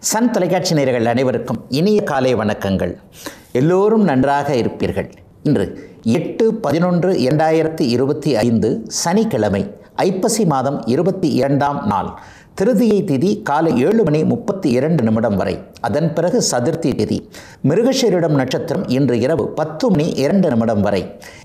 Sun தொலைக்காட்சி நேயர்கள் அனைவருக்கும் இனிய காலை வணக்கங்கள். எல்லோரும் நன்றாக இருப்பீர்கள். இன்று 8/11/2025 சனிக்கிழமை, ஐப்பசி மாதம் 22ஆம் நாள், திருதியை திதி காலை 7:32 வரை. அதன் பிறகு சதுர்த்தி திதி, மிருகசீரிடம் நட்சத்திரம் இன்று இரவு 10:02 வரை.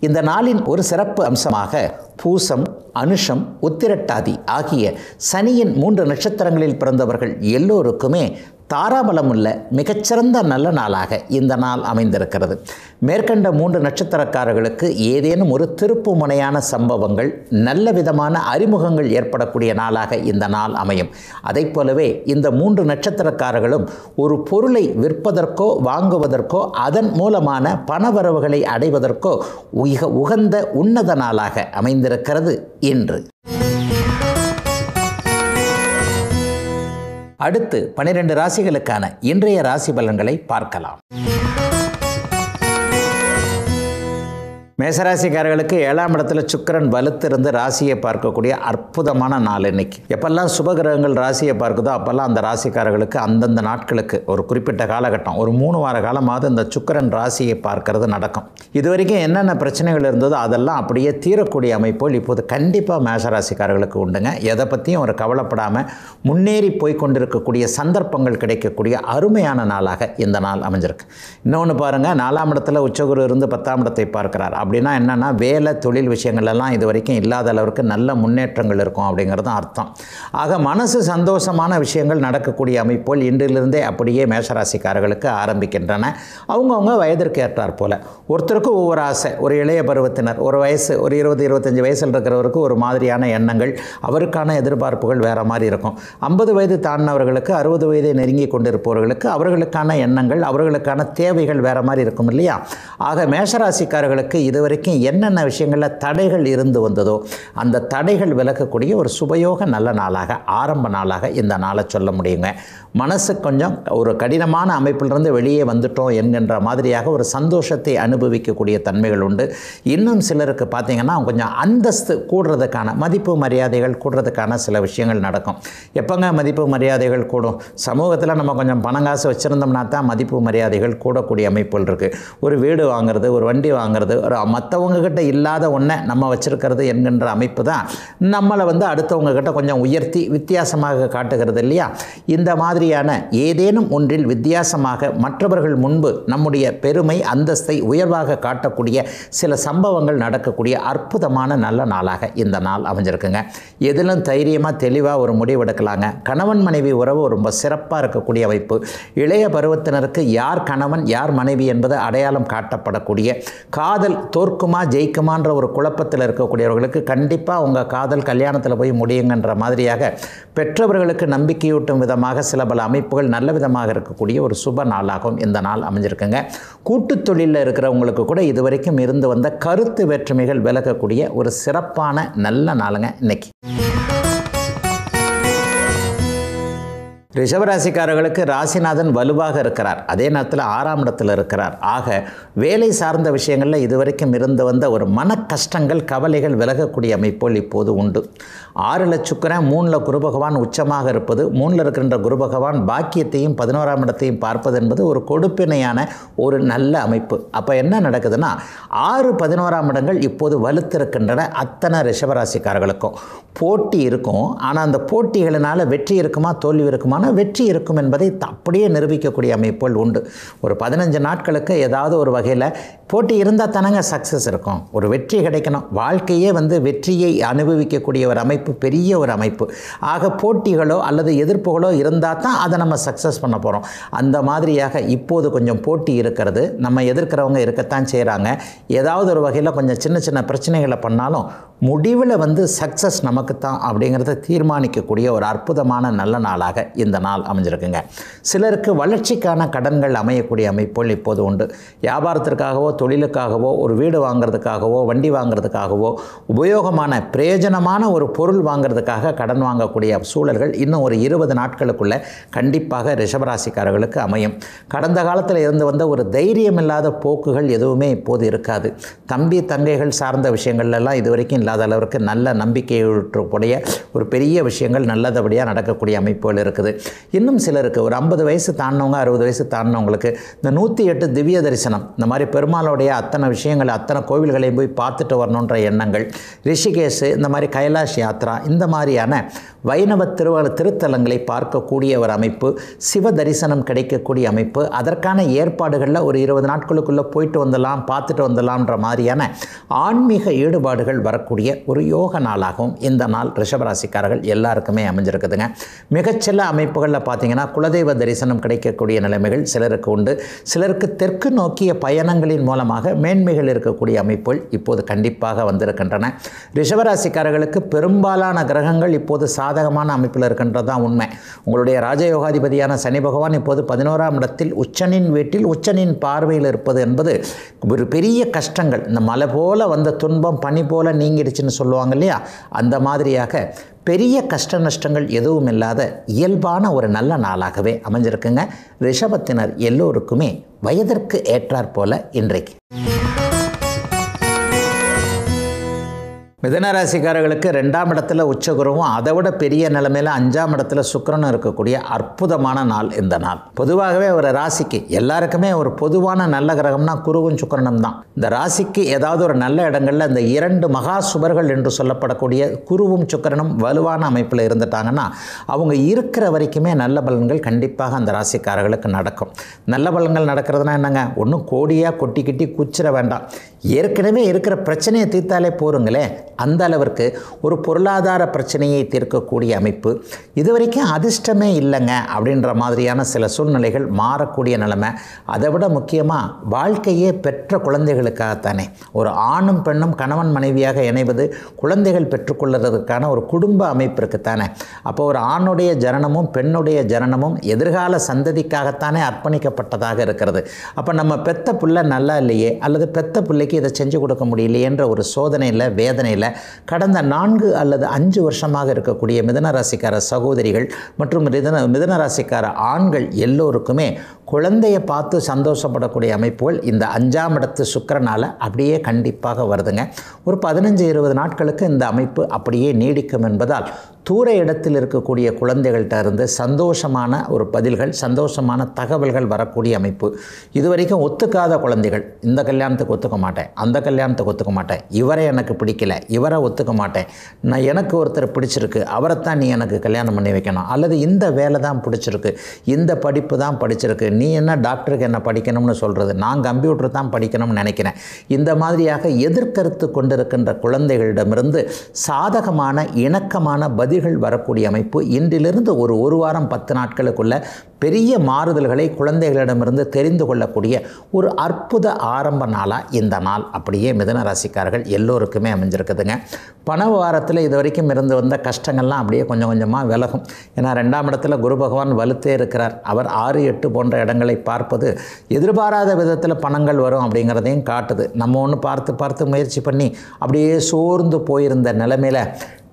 இந்த நாளின் ஒரு சிறப்பு அம்சமாக பூசம், அனுஷம், உத்திரட்டாதி ஆகிய சனியின் 3 நட்சத்திரங்களில் பிறந்தவர்கள் எல்லோருக்குமே தாராபலமுள்ள மிகச்சிறந்த நல்ல நாளாக இந்த நாள் அமைந்திருக்கிறது. மேற்கண்ட 3 நட்சத்திரக்காரர்களுக்கு ஏதேனும் ஒரு திருப்பு முனையான சம்பவங்கள், நல்ல விதமான அறிமுகங்கள் ஏற்படக்கூடிய நாளாக இந்த நாள் அமையும். அதை போலவே இந்த 3 நட்சத்திரக்காரர்களும் ஒரு பொருளை விற்பதற்கோ வாங்குவதற்கோ அதன் மூலமான பணவரவுகளை அடைவதற்கோ உகந்த உன்னத நாளாக அமைந்திருக்கிறது இன்று. அடுத்து 12 ராசிகளுக்கான இன்றைய ராசி பலன்களை பார்க்கலாம். மேசராசிக்காரர்களுக்கு 7ஆம் இடத்துல சுக்கிரன் வலுத்திருந்து ராசியை பார்க்கக்கூடிய அற்புதமான நாள் இன்னைக்கு. எப்பெல்லாம் சுபகிரகங்கள் ராசியை பார்க்குதோ அப்போல்லாம் அந்த ராசிக்காரர்களுக்கு அந்தந்த நாட்களுக்கு ஒரு குறிப்பிட்ட காலகட்டம், ஒரு 3 வார காலமாவது இந்த சுக்கிரன் ராசியை பார்க்கறது நடக்கும். இது வரைக்கும் என்னென்ன பிரச்சனைகள் இருந்ததோ அதெல்லாம் அப்படியே தீரக்கூடிய அமைப்போல் இப்போது கண்டிப்பாக மேசராசிக்காரர்களுக்கு உண்டுங்க. எதை பற்றியும் ஒரு கவலைப்படாமல் முன்னேறி போய் கொண்டிருக்கக்கூடிய சந்தர்ப்பங்கள் கிடைக்கக்கூடிய அருமையான நாளாக இந்த நாள் அமைஞ்சிருக்கு. இன்னொன்று பாருங்கள், 4ஆம் இடத்துல உச்சகுரு இருந்து 10ஆம் இடத்தை பார்க்கிறார். அப்படின்னா என்னென்னா, வேலை தொழில் விஷயங்கள்லாம் இது வரைக்கும் இல்லாத அளவுக்கு நல்ல முன்னேற்றங்கள் இருக்கும் அப்படிங்கிறது அர்த்தம். ஆக மனசு சந்தோஷமான விஷயங்கள் நடக்கக்கூடிய அமைப்போல் இன்றிலிருந்தே அப்படியே மேஷராசிக்காரர்களுக்கு ஆரம்பிக்கின்றன. அவங்கவுங்க வயதிற்கு ஏற்றார் போல் ஒருத்தருக்கு ஒவ்வொரு ஆசை. ஒரு இளைய பருவத்தினர், ஒரு வயசு, ஒரு 20-25 வயசில் இருக்கிறவருக்கு ஒரு மாதிரியான எண்ணங்கள், அவருக்கான எதிர்பார்ப்புகள் வேறு மாதிரி இருக்கும். 50 வயது தாண்டினவர்களுக்கு, 60 வயதை நெருங்கி கொண்டிருப்பவர்களுக்கு அவர்களுக்கான எண்ணங்கள், அவர்களுக்கான தேவைகள் வேறு மாதிரி இருக்கும் இல்லையா? ஆக மேஷராசிக்காரர்களுக்கு இதுவரைக்கும் என்னென்ன விஷயங்களில் தடைகள் இருந்து வந்ததோ அந்த தடைகள் விலகக்கூடிய ஒரு சுபயோக நல்ல நாளாக, ஆரம்ப நாளாக இந்த நாளை சொல்ல முடியுங்க. மனசு கொஞ்சம் ஒரு கடினமான அமைப்பிலிருந்து வெளியே வந்துட்டோம் என்கின்ற மாதிரியாக ஒரு சந்தோஷத்தை அனுபவிக்கக்கூடிய தன்மைகள் உண்டு. இன்னும் சிலருக்கு பார்த்திங்கன்னா கொஞ்சம் அந்தஸ்து கூடுறதுக்கான, மதிப்பு மரியாதைகள் கூடுறதுக்கான சில விஷயங்கள் நடக்கும். எப்போங்க மதிப்பு மரியாதைகள் கூடும்? சமூகத்தில் நம்ம கொஞ்சம் பணங்காசு வச்சுருந்தோம்னா தான் மதிப்பு மரியாதைகள் கூடக்கூடிய அமைப்புகள் இருக்குது. ஒரு வீடு வாங்குறது, ஒரு வண்டி வாங்குறது, ஒரு மற்றவங்கக்கிட்ட இல்லாத ஒன்றை நம்ம வச்சுருக்கிறது என்கின்ற அமைப்பு தான் நம்மளை அடுத்தவங்கக்கிட்ட கொஞ்சம் உயர்த்தி வித்தியாசமாக காட்டுகிறது இல்லையா? இந்த மாதிரியான ஏதேனும் ஒன்றில் வித்தியாசமாக மற்றவர்கள் முன்பு நம்முடைய பெருமை, அந்தஸ்தை உயர்வாக காட்டக்கூடிய சில சம்பவங்கள் நடக்கக்கூடிய அற்புதமான நல்ல நாளாக இந்த நாள் அமைஞ்சிருக்குங்க. எதிலும் தைரியமாக தெளிவாக ஒரு முடிவு எடுக்கலாங்க. கணவன் மனைவி உறவு ரொம்ப சிறப்பாக இருக்கக்கூடிய அமைப்பு. இளைய பருவத்தினருக்கு யார் கணவன் யார் மனைவி என்பது அடையாளம் காட்டப்படக்கூடிய, காதல் தோற்குமா ஜெயிக்குமான்ற ஒரு குழப்பத்தில் இருக்கக்கூடியவர்களுக்கு கண்டிப்பாக உங்கள் காதல் கல்யாணத்தில் போய் முடியுங்கன்ற மாதிரியாக பெற்றவர்களுக்கு நம்பிக்கையூட்டும் விதமாக சில பல அமைப்புகள் நல்ல விதமாக இருக்கக்கூடிய ஒரு சுப நாளாகவும் இந்த நாள் அமைஞ்சிருக்குங்க. கூட்டுத் தொழிலில் இருக்கிறவங்களுக்கு கூட இதுவரைக்கும் இருந்து வந்த கருத்து வேற்றுமைகள் விலகக்கூடிய ஒரு சிறப்பான நல்ல நாளுங்க இன்னைக்கு. ரிஷபராசிக்காரர்களுக்கு ராசிநாதன் வலுவாக இருக்கிறார். அதே நேரத்தில் 6ஆம் இடத்தில் இருக்கிறார். ஆக வேலை சார்ந்த விஷயங்களில் இதுவரைக்கும் இருந்து வந்த ஒரு மன கஷ்டங்கள், கவலைகள் விலகக்கூடிய அமைப்போல் இப்போது உண்டு. 6ல் சுக்கிரன், 3ல் குரு பகவான் உச்சமாக இருப்பது, 3ல் இருக்கின்ற குரு பகவான் பாக்கியத்தையும் 11ஆம் இடத்தையும் பார்ப்பது என்பது ஒரு கொடுப்பினையான ஒரு நல்ல அமைப்பு. அப்போ என்ன நடக்குதுன்னா, 6, 11ஆம் இடங்கள் இப்போது வலுத்திருக்கின்றன. அத்தனை ரிஷபராசிக்காரர்களுக்கும் போட்டி இருக்கும். ஆனால் அந்த போட்டிகளினால் வெற்றி இருக்குமா தோல்வி இருக்குமா? வெற்றி இருக்கும் என்பதை அப்படியே நிரூபிக்கக்கூடிய அமைப்புகள் உண்டு. ஒரு 15 நாட்களுக்கு ஏதாவது ஒரு வகையில் போட்டி இருந்தால் தானங்க சக்ஸஸ் இருக்கும். ஒரு வெற்றி கிடைக்கணும். வாழ்க்கையே வெற்றியை அனுபவிக்கக்கூடிய ஒரு அமைப்பு, பெரிய ஒரு அமைப்பு. ஆக போட்டிகளோ அல்லது எதிர்ப்புகளோ இருந்தால் தான் அதை நம்ம சக்ஸஸ் பண்ண போகிறோம். அந்த மாதிரியாக இப்போது கொஞ்சம் போட்டி இருக்கிறது. நம்ம எதிர்க்கிறவங்க இருக்கத்தான் செய்கிறாங்க. ஏதாவது ஒரு வகையில் கொஞ்சம் சின்ன சின்ன பிரச்சனைகளை பண்ணாலும் முடிவில் சக்ஸஸ் நமக்கு தான் அப்படிங்கிறத தீர்மானிக்கக்கூடிய ஒரு அற்புதமான நல்ல நாளாக இந்த நாள் அமைஞ்சிருக்குங்க. சிலருக்கு வளர்ச்சிக்கான கடன்கள் அமையக்கூடிய அமைப்புகள் இப்போது உண்டு. வியாபாரத்திற்காகவோ தொழிலுக்காகவோ, ஒரு வீடு வாங்கிறதுக்காகவோ, வண்டி வாங்கிறதுக்காகவோ, உபயோகமான பிரயோஜனமான ஒரு பொருள் வாங்கிறதுக்காக கடன் வாங்கக்கூடிய சூழல்கள் இன்னும் ஒரு 20 நாட்களுக்குள்ள கண்டிப்பாக ரிஷபராசிக்காரர்களுக்கு அமையும். கடந்த காலத்தில் இருந்து வந்த ஒரு தைரியம் இல்லாத போக்குகள் எதுவுமே இப்போது இருக்காது. தம்பி தங்கைகள் சார்ந்த விஷயங்கள்லாம் இதுவரைக்கும் இல்லாத அளவிற்கு நல்ல நம்பிக்கையுடைய ஒரு பெரிய விஷயங்கள் நல்லபடியாக நடக்கக்கூடிய அமைப்புகள் இருக்குது. இன்னும் சிலருக்கு ஒரு 50 வயசு தாண்டினவங்க 60 வயசு தாண்டினவங்களுக்கு இந்த 108 திவ்ய தரிசனம், இந்த மாதிரி பெருமாளுடைய அத்தனை விஷயங்கள் அத்தனை கோவில்களையும் போய் பார்த்துட்டு வரணுன்ற எண்ணங்கள், ரிஷிகேஷ், இந்த மாதிரி கைலாஷ் யாத்ரா, இந்த மாதிரியான வைணவ திருத்தலங்களை பார்க்கக்கூடிய ஒரு அமைப்பு, சிவ தரிசனம் கிடைக்கக்கூடிய அமைப்பு, அதற்கான ஏற்பாடுகளில் ஒரு 20 நாட்களுக்குள்ளே போயிட்டு வந்துடலாம் பார்த்துட்டு வந்துடலாம்ன்ற மாதிரியான ஆன்மீக ஈடுபாடுகள் வரக்கூடிய ஒரு யோக நாளாகவும் இந்த நாள் ரிஷபராசிக்காரர்கள் எல்லாருக்குமே அமைஞ்சிருக்குதுங்க. மிகச்சில அமைப்புகளில் பார்த்தீங்கன்னா குலதெய்வ தரிசனம் கிடைக்கக்கூடிய நிலைமைகள் சிலருக்கு உண்டு. சிலருக்கு தெற்கு நோக்கிய பயணங்களின் மூலமாக மேன்மைகள் இருக்கக்கூடிய அமைப்புகள் இப்போது கண்டிப்பாக வந்திருக்கின்றன. ரிஷபராசிக்காரர்களுக்கு பெரும்பாலான கிரகங்கள் இப்போது சாதகமான அமைப்பில் இருக்கின்றது தான் உண்மை. உங்களுடைய ராஜயோகாதிபதியான சனி பகவான் இப்போது 11ஆம் இடத்தில் உச்சனின் வீட்டில் உச்சனின் பார்வையில் இருப்பது என்பது ஒரு பெரிய கஷ்டங்கள், இந்த மலை போல வந்த துன்பம் பனி போல நீங்கிடுச்சுன்னு சொல்லுவாங்க இல்லையா, அந்த மாதிரியாக பெரிய கஷ்ட நஷ்டங்கள் எதுவும் இல்லாத இயல்பான ஒரு நல்ல நாளாகவே அமைஞ்சிருக்குங்க. ரிஷபத்தினர் எல்லோருக்குமே வயதிற்கு ஏற்றாற் போல இன்றைக்கு. மிதனராசிக்காரர்களுக்கு 2ஆம் இடத்துல உச்சகுருவும் அதை விட பெரிய நிலைமையில் 5ஆம் இடத்துல சுக்கிரனும் இருக்கக்கூடிய அற்புதமான நாள் இந்த நாள். பொதுவாகவே ஒரு ராசிக்கு எல்லாருக்குமே ஒரு பொதுவான நல்ல கிரகம்னா குருவும் சுக்கிரனும் தான். இந்த ராசிக்கு ஏதாவது ஒரு நல்ல இடங்களில் இந்த 2 மகா சுபர்கள் என்று சொல்லப்படக்கூடிய குருவும் சுக்கிரனும் வலுவான அமைப்பில் இருந்துட்டாங்கன்னா அவங்க இருக்கிற வரைக்குமே நல்ல பலன்கள் கண்டிப்பாக அந்த ராசிக்காரர்களுக்கு நடக்கும். நல்ல பலன்கள் நடக்கிறதுனா என்னங்க, ஒன்றும் கோடியாக கொட்டிக்கிட்டி குச்சிட வேண்டாம், ஏற்கனவே இருக்கிற பிரச்சனையை தீர்த்தாலே போருங்களே, அந்த அளவிற்கு ஒரு பொருளாதார பிரச்சனையை தீர்க்கக்கூடிய அமைப்பு. இதுவரைக்கும் அதிர்ஷ்டமே இல்லைங்க அப்படின்ற மாதிரியான சில சூழ்நிலைகள் மாறக்கூடிய நிலைமை. அதை விட முக்கியமாக வாழ்க்கையே பெற்ற குழந்தைகளுக்காகத்தானே. ஒரு ஆணும் பெண்ணும் கணவன் மனைவியாக இணைவது குழந்தைகள் பெற்றுக்கொள்கிறதுக்கான ஒரு குடும்ப அமைப்பு இருக்குத்தானே. அப்போ ஒரு ஆணுடைய ஜனனமும் பெண்ணுடைய ஜனனமும் எதிர்கால சந்ததிக்காகத்தானே அர்ப்பணிக்கப்பட்டதாக இருக்கிறது. அப்போ நம்ம பெத்த பிள்ளை நல்லா இல்லையே, அல்லது பெத்த பிள்ளைக்கு இதை செஞ்சு கொடுக்க முடியலையேன்ற ஒரு சோதனையில் வேதனையில் கடந்த 4 அல்லது 5 வருஷமாக இருக்கக்கூடிய மிதனராசிக்கார சகோதரிகள் மற்றும் மிதனராசிக்கார ஆண்கள் எல்லோருக்குமே குழந்தையை பார்த்து சந்தோஷப்படக்கூடிய அமைப்புகள் இந்த 5ஆம் இடத்து சுக்கிரனால் அப்படியே கண்டிப்பாக வருதுங்க. ஒரு 15-20 நாட்களுக்கு இந்த அமைப்பு அப்படியே நீடிக்கும் என்பதால் தூர இடத்தில் இருக்கக்கூடிய குழந்தைகள்கிட்ட இருந்து சந்தோஷமான ஒரு பதில்கள், சந்தோஷமான தகவல்கள் வரக்கூடிய அமைப்பு. இதுவரைக்கும் ஒத்துக்காத குழந்தைகள், இந்த கல்யாணத்துக்கு ஒத்துக்க மாட்டேன், அந்த கல்யாணத்துக்கு ஒத்துக்க மாட்டேன், இவரை எனக்கு பிடிக்கல, இவரை ஒத்துக்க மாட்டேன், நான் எனக்கு ஒருத்தர் பிடிச்சிருக்கு, அவரைத்தான் நீ எனக்கு கல்யாணம் பண்ணி வைக்கணும், அல்லது இந்த வேலை தான் பிடிச்சிருக்கு, இந்த படிப்பு தான் படிச்சிருக்கு, நீ என்ன டாக்டருக்கு என்ன படிக்கணும்னு சொல்கிறது, நான் கம்ப்யூட்டர் தான் படிக்கணும்னு நினைக்கிறேன். இந்த மாதிரியாக எதிர்கருத்து கொண்டிருக்கின்ற குழந்தைகளிடமிருந்து சாதகமான இணக்கமான பதில்கள் வரக்கூடிய அமைப்பு. இன்றிலிருந்து ஒரு வாரம் 10 நாட்களுக்குள்ள பெரிய மாறுதல்களை குழந்தைகளிடமிருந்து தெரிந்து கொள்ளக்கூடிய ஒரு அற்புத ஆரம்ப நாளாக இந்த நாள் அப்படியே மிதுன ராசிக்காரர்கள் எல்லோருக்குமே அமைஞ்சிருக்குதுங்க. பண வாரத்தில் இது வரைக்கும் இருந்து வந்த கஷ்டங்கள்லாம் அப்படியே கொஞ்சம் கொஞ்சமாக விலகும். ஏன்னா 2ஆம் இடத்துல குரு பகவான் வலுத்தே இருக்கிறார். அவர் 6, 8 போன்ற இடங்களை பார்ப்பது எதிர்பாராத விதத்தில் பணங்கள் வரும் அப்படிங்கிறதையும் காட்டுது. நம்ம ஒன்று பார்த்து முயற்சி பண்ணி அப்படியே சோர்ந்து போயிருந்த நிலைமையில்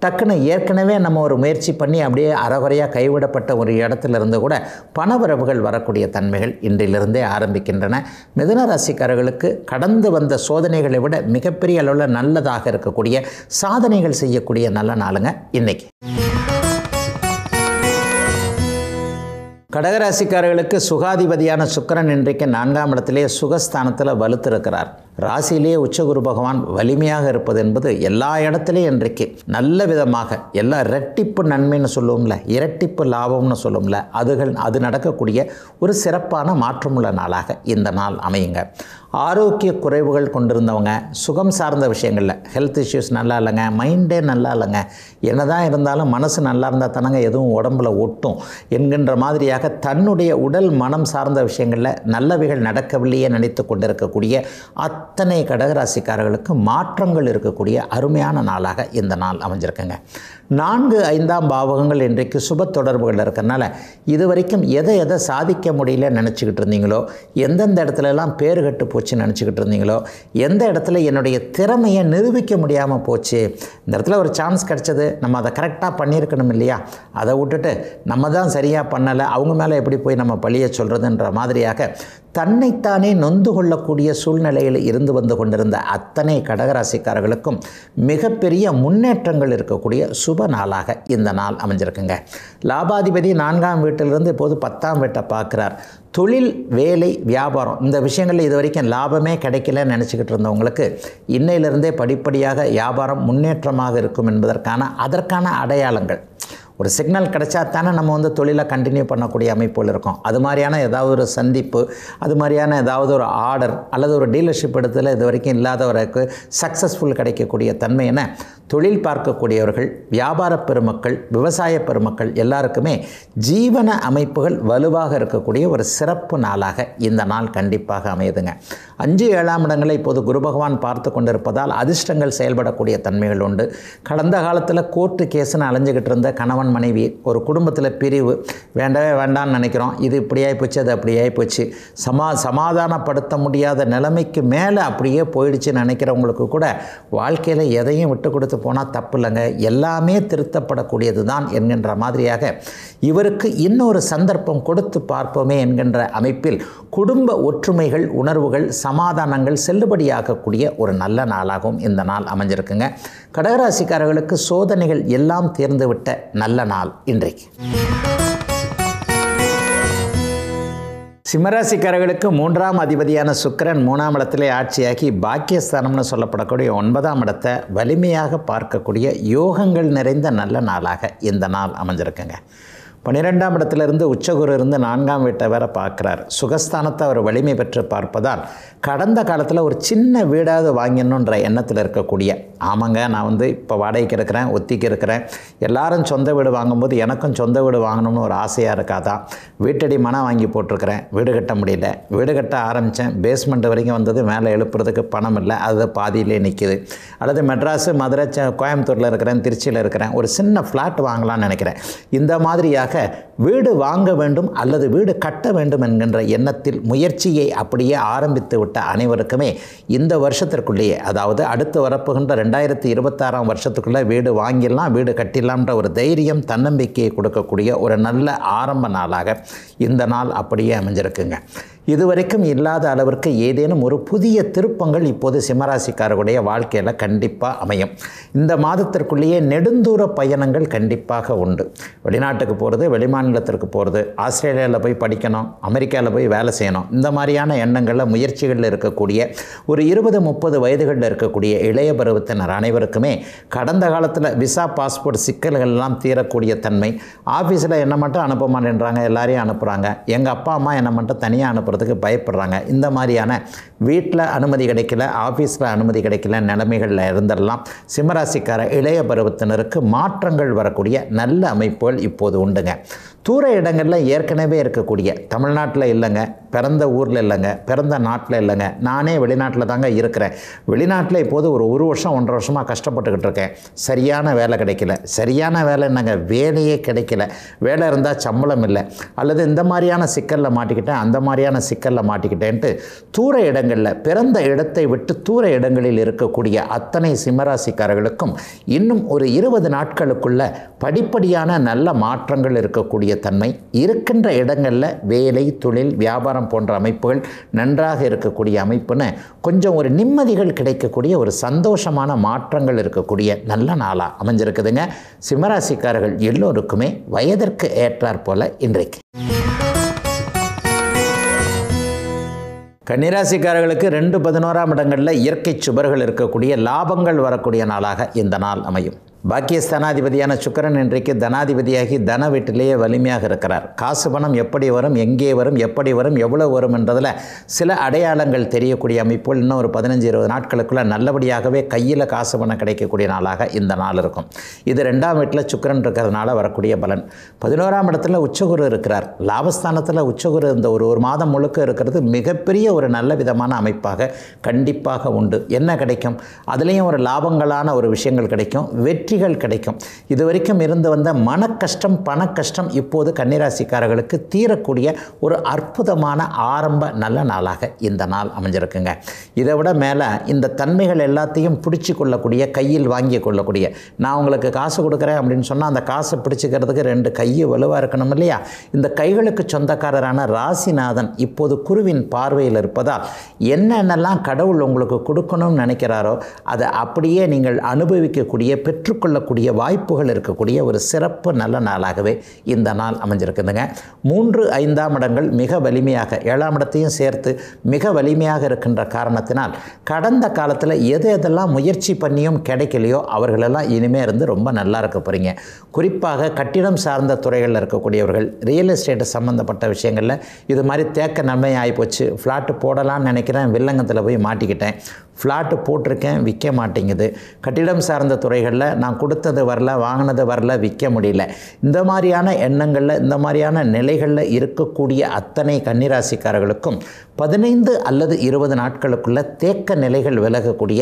டக்குன்னு ஏற்கனவே நம்ம ஒரு முயற்சி பண்ணி அப்படியே அறகுறையாக கைவிடப்பட்ட ஒரு இடத்துல இருந்து கூட பணவரவுகள் வரக்கூடிய தன்மைகள் இன்றிலிருந்தே ஆரம்பிக்கின்றன. மிதுன ராசிக்காரர்களுக்கு கடந்து வந்த சோதனைகளை விட மிகப்பெரிய அளவில் நல்லதாக இருக்கக்கூடிய சாதனைகள் செய்யக்கூடிய நல்ல நாளுங்க இன்னைக்கு. கடகராசிக்காரர்களுக்கு சுகாதிபதியான சுக்கிரன் இன்றைக்கு 4ஆம் இடத்திலே சுகஸ்தானத்தில் வலுத்திருக்கிறார். ராசியிலே உச்சகுரு பகவான் வலிமையாக இருப்பது என்பது எல்லா இடத்துலையும் இன்றைக்கு நல்ல விதமாக எல்லா இரட்டிப்பு நன்மைன்னு சொல்லுவோம்ல, இரட்டிப்பு லாபம்னு சொல்லுவோம்ல, அது நடக்கக்கூடிய ஒரு சிறப்பான மாற்றமுள்ள நாளாக இந்த நாள் அமையுங்க. ஆரோக்கிய குறைவுகள் கொண்டிருந்தவங்க, சுகம் சார்ந்த விஷயங்களில் ஹெல்த் இஷ்யூஸ் நல்லா இல்லைங்க, மைண்டே நல்லா இல்லைங்க, என்னதான் இருந்தாலும் மனசு நல்லா இருந்தால் தானங்க எதுவும் உடம்புல ஒட்டும் என்கின்ற மாதிரியாக தன்னுடைய உடல் மனம் சார்ந்த விஷயங்களில் நல்லவைகள் நடக்கவில்லையே நினைத்து கொண்டிருக்கக்கூடிய அத்தனை கடகராசிக்காரர்களுக்கு மாற்றங்கள் இருக்கக்கூடிய அருமையான நாளாக இந்த நாள் அமைஞ்சிருக்குங்க. 4, 5ஆம் பாவகங்கள் இன்றைக்கு சுப தொடர்புகள் இருக்கிறனால இதுவரைக்கும் எதை சாதிக்க முடியல நினச்சிக்கிட்டு இருந்தீங்களோ, எந்தெந்த இடத்துலலாம் பேர் கட்டு போச்சு நினச்சிக்கிட்டு இருந்தீங்களோ, எந்த இடத்துல என்னுடைய திறமையை நிரூபிக்க முடியாமல் போச்சு, இந்த இடத்துல ஒரு சான்ஸ் கிடச்சது, நம்ம அதை கரெக்டாக பண்ணியிருக்கணும் இல்லையா, அதை விட்டுட்டு நம்ம தான் சரியாக பண்ணலை, அவங்க மேலே எப்படி போய் நம்ம பழிய சொல்கிறதுன்ற மாதிரியாக தன்னைத்தானே நொந்து கொள்ளக்கூடிய சூழ்நிலையில் இருந்து வந்து கொண்டிருந்த அத்தனை கடகராசிக்காரர்களுக்கும் மிகப்பெரிய முன்னேற்றங்கள் இருக்கக்கூடிய சுப நாளாக இந்த நாள் அமைஞ்சிருக்குங்க. லாபாதிபதி 4ஆம் வீட்டிலிருந்து இப்போது 10ஆம் வீட்டை பார்க்குறார். தொழில், வேலை, வியாபாரம் இந்த விஷயங்களில் இது வரைக்கும் லாபமே கிடைக்கலன்னு நினச்சிக்கிட்டு இருந்தவங்களுக்கு இன்னையிலிருந்தே படிப்படியாக வியாபாரம் முன்னேற்றமாக இருக்கும் என்பதற்கான அதற்கான அடையாளங்கள் ஒரு சிக்னல் கிடைச்சா தானே நம்ம தொழிலை கண்டினியூ பண்ணக்கூடிய அமைப்புகள் இருக்கும். அது மாதிரியான ஏதாவது ஒரு சந்திப்பு, அது மாதிரியான ஏதாவது ஒரு ஆர்டர் அல்லது ஒரு டீலர்ஷிப் இடத்துல இது வரைக்கும் இல்லாதவருக்கு சக்ஸஸ்ஃபுல் கிடைக்கக்கூடிய தன்மை என தொழில் பார்க்கக்கூடியவர்கள், வியாபார பெருமக்கள், விவசாய பெருமக்கள் எல்லாருக்குமே ஜீவன அமைப்புகள் வலுவாக இருக்கக்கூடிய ஒரு சிறப்பு நாளாக இந்த நாள் கண்டிப்பாக அமையுதுங்க. 5, 7ஆம் இடங்களை இப்போது குரு பகவான் பார்த்து கொண்டிருப்பதால் அதிர்ஷ்டங்கள் செயல்படக்கூடிய தன்மைகள் உண்டு. கடந்த காலத்தில் கோர்ட்டு கேஸுன்னு அலைஞ்சிக்கிட்டு இருந்த கணவன் மனைவி, ஒரு குடும்பத்தில் பிரிவு, வேண்டவே வேண்டான்னு நினைக்கிறோம், இது இப்படியாகி போச்சு, அது அப்படியாகி போச்சு, சமாதானப்படுத்த முடியாத நிலைமைக்கு மேலே அப்படியே போயிடுச்சுன்னு நினைக்கிறவங்களுக்கு கூட வாழ்க்கையில் எதையும் விட்டு கொடுத்து போனால் தப்பு இல்லைங்க, எல்லாமே திருத்தப்படக்கூடியது தான் என்கின்ற மாதிரியாக இவருக்கு இன்னொரு சந்தர்ப்பம் கொடுத்து பார்ப்போமே என்கின்ற அமைப்பில் குடும்ப ஒற்றுமைகள், உணர்வுகள், சமாதானங்கள் செல்லுபடியாகக்கூடிய ஒரு நல்ல நாளாகவும் இந்த நாள் அமைஞ்சிருக்குங்க. கடகராசிக்காரர்களுக்கு சோதனைகள் எல்லாம் தேர்ந்துவிட்ட நல்ல நாள் இன்றைக்கு. சிம்மராசிக்காரர்களுக்கு 3ஆம் அதிபதியான சுக்கிரன் 3ஆம் இடத்திலே ஆட்சியாகி பாக்கியஸ்தானம்னு சொல்லப்படக்கூடிய 9ஆம் இடத்தை வலிமையாக பார்க்கக்கூடிய யோகங்கள் நிறைந்த நல்ல நாளாக இந்த நாள் அமைஞ்சிருக்குங்க. 12ஆம் இடத்திலிருந்து உச்சகுரு இருந்து 4ஆம் வீட்டை வேற பார்க்குறார். சுகஸ்தானத்தை அவர் வலிமை பெற்று பார்ப்பதால் கடந்த காலத்தில் ஒரு சின்ன வீடாவது வாங்கிடணுன்ற எண்ணத்தில் இருக்கக்கூடிய, ஆமாங்க நான் இப்போ வாடகைக்கு இருக்கிறேன், ஒத்திக்கு இருக்கிறேன், எல்லாரும் சொந்த வீடு வாங்கும்போது எனக்கும் சொந்த வீடு வாங்கணும்னு ஒரு ஆசையாக இருக்காதான், வீட்டடி மனம் வாங்கி போட்டிருக்கிறேன், வீடு கட்ட முடியல, வீடு கட்ட ஆரம்பித்தேன், பேஸ்மெண்ட் வரைக்கும் வந்தது, மேலே எழுப்புறதுக்கு பணம் இல்லை, அது பாதியிலே நிற்கிது, அல்லது மெட்ராஸு, மதுரை, கோயம்புத்தூரில் இருக்கிறேன், திருச்சியில் இருக்கிறேன், ஒரு சின்ன ஃப்ளாட் வாங்கலாம்னு நினைக்கிறேன், இந்த மாதிரியாக வீடு வாங்க வேண்டும் அல்லது வீடு கட்ட வேண்டும் என்கின்ற எண்ணத்தில் முயற்சியை அப்படியே ஆரம்பித்து விட்ட அனைவருக்குமே இந்த வருஷத்திற்குள்ளேயே, அதாவது அடுத்து வரப்புகின்ற 2026ஆம் வருஷத்துக்குள்ளே வீடு வாங்கிடலாம், வீடு கட்டிடலாம்ன்ற ஒரு தைரியம், தன்னம்பிக்கையை கொடுக்கக்கூடிய ஒரு நல்ல ஆரம்ப நாளாக இந்த நாள் அப்படியே அமைஞ்சிருக்குங்க. இதுவரைக்கும் இல்லாத அளவிற்கு ஏதேனும் ஒரு புதிய திருப்பங்கள் இப்போது சிம்மராசிக்காரருடைய வாழ்க்கையில் கண்டிப்பாக அமையும். இந்த மாதத்திற்குள்ளேயே நெடுந்தூர பயணங்கள் கண்டிப்பாக உண்டு. வெளிநாட்டுக்கு போகிறது, வெளிமாநிலத்திற்கு போகிறது, ஆஸ்திரேலியாவில் போய் படிக்கணும், அமெரிக்காவில் போய் வேலை செய்யணும், இந்த மாதிரியான எண்ணங்களில் முயற்சிகளில் இருக்கக்கூடிய ஒரு 20-30 வயதுகளில் இருக்கக்கூடிய இளைய பருவத்தினர் அனைவருக்குமே கடந்த காலத்தில் விசா, பாஸ்போர்ட் சிக்கல்கள்லாம் தீரக்கூடிய தன்மை, ஆஃபீஸில் என்ன மட்டும் அனுப்ப மாட்டேன்றாங்க, எல்லாரையும் அனுப்புகிறாங்க, எங்கள் அப்பா அம்மா என்ன மட்டும் தனியாக அனுப்புறதுக்கு பயப்படுறாங்க, இந்த மாதிரியான வீட்டில் அனுமதி கிடைக்கல, ஆஃபீஸில் அனுமதி கிடைக்கல நிலைமைகளில் இருந்தெல்லாம் சிம்மராசிக்கார இளைய பருவத்தினருக்கு மாற்றங்கள் வரக்கூடிய நல்ல அமைப்புகள் இப்போது உண்டுங்க. தூர இடங்களில் ஏற்கனவே இருக்கக்கூடிய, தமிழ்நாட்டில் இல்லைங்க, பிறந்த ஊரில் இல்லைங்க, பிறந்த நாட்டில் இல்லைங்க, நானே வெளிநாட்டில் தாங்க இருக்கிறேன், வெளிநாட்டில் இப்போது ஒரு வருஷம் 1.5 வருஷமாக கஷ்டப்பட்டுக்கிட்டு இருக்கேன், சரியான வேலை கிடைக்கல, சரியான வேலை என்னங்க, வேலையே கிடைக்கல, வேலை இருந்தால் சம்பளம் இல்லை, அல்லது இந்த மாதிரியான சிக்கலில் மாட்டிக்கிட்டேன், அந்த மாதிரியான சிக்கலில் மாட்டிக்கிட்டேன்ட்டு தூர இடங்களில், பிறந்த இடத்தை விட்டு தூர இடங்களில் இருக்கக்கூடிய அத்தனை சிம்மராசிக்காரர்களுக்கும் இன்னும் ஒரு 20 நாட்களுக்குள்ள படிப்படியான நல்ல மாற்றங்கள் இருக்கக்கூடிய தன்மை, இருக்கின்ற இடங்களில் வேலை, தொழில், வியாபாரம் போன்ற அமைப்புகள் நன்றாக இருக்கக்கூடிய அமைப்புன்னு கொஞ்சம் ஒரு நிம்மதிகள் கிடைக்கக்கூடிய ஒரு சந்தோஷமான மாற்றங்கள் இருக்கக்கூடிய நல்ல நாளாக அமைஞ்சிருக்குதுங்க. சிம்மராசிக்காரர்கள் எல்லோருக்குமே வயதிற்கு ஏற்றாற் போல இன்றைக்கு. கன்னிராசிக்காரர்களுக்கு 2-11ஆம் இடங்களில் இயற்கை சுபர்கள் இருக்கக்கூடிய லாபங்கள் வரக்கூடிய நாளாக இந்த நாள் அமையும். பாக்கியஸ்தானாதிபதியான சுக்கிரன் இன்றைக்கு தனாதிபதியாகி தன வீட்டிலேயே வலிமையாக இருக்கிறார். காசு பணம் எப்படி வரும், எங்கே வரும், எப்படி வரும், எவ்வளவு வரும் என்றதில் சில அடையாளங்கள் தெரியக்கூடிய அமைப்புகள் இன்னும் ஒரு 15-20 நாட்களுக்குள்ள நல்லபடியாகவே கையில் காசு பணம் கிடைக்கக்கூடிய நாளாக இந்த நாள் இருக்கும். இது 2ஆம் வீட்டில் சுக்கிரன் இருக்கிறதுனால வரக்கூடிய பலன். 11ஆம் இடத்துல உச்சகுரு இருக்கிறார். லாபஸ்தானத்தில் உச்சகுரு இந்த ஒரு மாதம் முழுக்க இருக்கிறது மிகப்பெரிய ஒரு நல்ல விதமான அமைப்பாக கண்டிப்பாக உண்டு. என்ன கிடைக்கும், அதுலேயும் ஒரு லாபங்களான ஒரு விஷயங்கள் கிடைக்கும், வெற்றி வெற்றிகள் கிடைக்கும். இதுவரைக்கும் இருந்து வந்த மன கஷ்டம், பண கஷ்டம் இப்போது கன்னிராசிக்காரர்களுக்கு தீரக்கூடிய ஒரு அற்புதமான ஆரம்ப நல்ல நாளாக இந்த நாள் அமைஞ்சிருக்குங்க. இதை விட மேலே இந்த தன்மைகள் எல்லாத்தையும் பிடிச்சி கொள்ளக்கூடிய, கையில் வாங்கி கொள்ளக்கூடிய, நான் உங்களுக்கு காசு கொடுக்குறேன் அப்படின்னு சொன்னால் அந்த காசை பிடிச்சிக்கிறதுக்கு 2 கை வலுவாக இருக்கணும் இல்லையா? இந்த கைகளுக்கு சொந்தக்காரரான ராசிநாதன் இப்போது குருவின் பார்வையில் இருப்பதால் என்னென்னலாம் கடவுள் உங்களுக்கு கொடுக்கணும்னு நினைக்கிறாரோ அதை அப்படியே நீங்கள் அனுபவிக்கக்கூடிய, பெற்றுக்கொள்ளக்கூடிய வாய்ப்புகள் இருக்கக்கூடிய ஒரு சிறப்பு நல்ல நாளாகவே இந்த நாள் அமைஞ்சிருக்குதுங்க. 3, 5ஆம் இடங்கள் மிக வலிமையாக, 7ஆம் இடத்தையும் சேர்த்து மிக வலிமையாக இருக்கின்ற காரணத்தினால் கடந்த காலத்தில் எதெல்லாம் முயற்சி பண்ணியும் கிடைக்கலையோ அவர்களெல்லாம் இனிமேல் இருந்து ரொம்ப நல்லா இருக்க போகிறீங்க. குறிப்பாக கட்டிடம் சார்ந்த துறைகளில் இருக்கக்கூடியவர்கள், ரியல் எஸ்டேட் சம்மந்தப்பட்ட விஷயங்களில் இது மாதிரி தேக்க நன்மை ஆகிப்போச்சு, ஃப்ளாட்டு போடலான்னு நினைக்கிறேன், வில்லங்கத்தில் போய் மாட்டிக்கிட்டேன், ஃப்ளாட்டு போட்டிருக்கேன் விற்க மாட்டேங்குது, கட்டிடம் சார்ந்த துறைகளில் நான் கொடுத்தது வரல, வாங்கினது வரல, விற்க முடியல, இந்த மாதிரியான எண்ணங்களில், இந்த மாதிரியான நிலைகளில் இருக்கக்கூடிய அத்தனை கன்னிராசிக்காரர்களுக்கும் 15 அல்லது 20 நாட்களுக்குள்ள தேக்க நிலைகள் விலகக்கூடிய,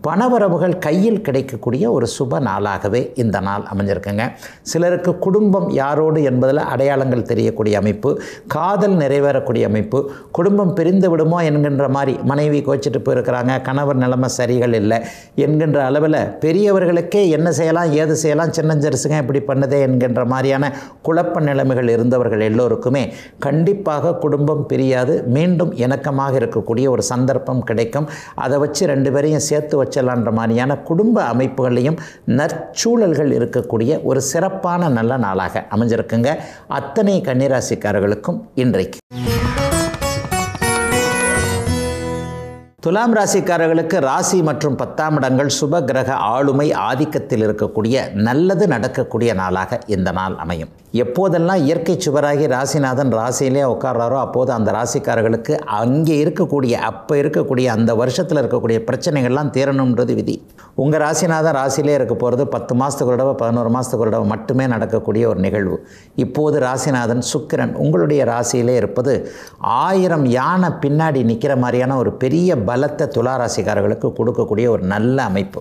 பணவரவுகள் கையில் கிடைக்கக்கூடிய ஒரு சுப நாளாகவே இந்த நாள் அமைஞ்சிருக்குங்க. சிலருக்கு குடும்பம் யாரோடு என்பதில் அடையாளங்கள் தெரியக்கூடிய அமைப்பு, காதல் நிறைவேறக்கூடிய அமைப்பு, குடும்பம் பிரிந்து விடுமோ என்கின்ற மாதிரி மனைவி கோச்சிட்டு போயிருக்கிறாங்க, கணவர் நிலைமை சரிகள் இல்லை என்கின்ற அளவில் பெரியவர்களுக்கே என்ன செய்யலாம் ஏது செய்யலாம், சின்னஞ்சரிசுங்க இப்படி பண்ணுதே என்கின்ற மாதிரியான குழப்ப நிலைமைகள் இருந்தவர்கள் எல்லோருக்குமே கண்டிப்பாக குடும்பம் பிரியாது, மீண்டும் இணக்கமாக இருக்கக்கூடிய ஒரு சந்தர்ப்பம் கிடைக்கும். அதை வச்சு 2 பேரையும் சேர்த்து வச்சலான்ற மாதிரியான குடும்ப அமைப்புகளையும் நற்சூழல்கள் இருக்கக்கூடிய ஒரு சிறப்பான நல்ல நாளாக அமைஞ்சிருக்குங்க அத்தனை கன்னிராசிக்காரர்களுக்கும் இன்றைக்கு. துலாம் ராசிக்காரர்களுக்கு ராசி மற்றும் 10ஆம் இடங்கள் சுப கிரக ஆளுமை ஆதிக்கத்தில் இருக்கக்கூடிய நல்லது நடக்கக்கூடிய நாளாக இந்த நாள் அமையும். எப்போதெல்லாம் இயற்கை சுவராகி ராசிநாதன் ராசியிலே உட்கார்றாரோ அப்போது அந்த ராசிக்காரர்களுக்கு அங்கே இருக்கக்கூடிய, அப்போ இருக்கக்கூடிய அந்த வருஷத்தில் இருக்கக்கூடிய பிரச்சனைகள்லாம் தீரணுன்றது விதி. உங்கள் ராசிநாதன் ராசியிலே இருக்க போகிறது 10 மாதத்துக்கு ஒரு தடவை, 11 மாதத்துக்கு ஒரு தடவை மட்டுமே நடக்கக்கூடிய ஒரு நிகழ்வு. இப்போது ராசிநாதன் சுக்கிரன் உங்களுடைய ராசியிலே இருப்பது 1000 யானை பின்னாடி நிற்கிற மாதிரியான ஒரு பெரிய பலத்தை துலா ராசிக்காரர்களுக்கு கொடுக்கக்கூடிய ஒரு நல்ல அமைப்பு.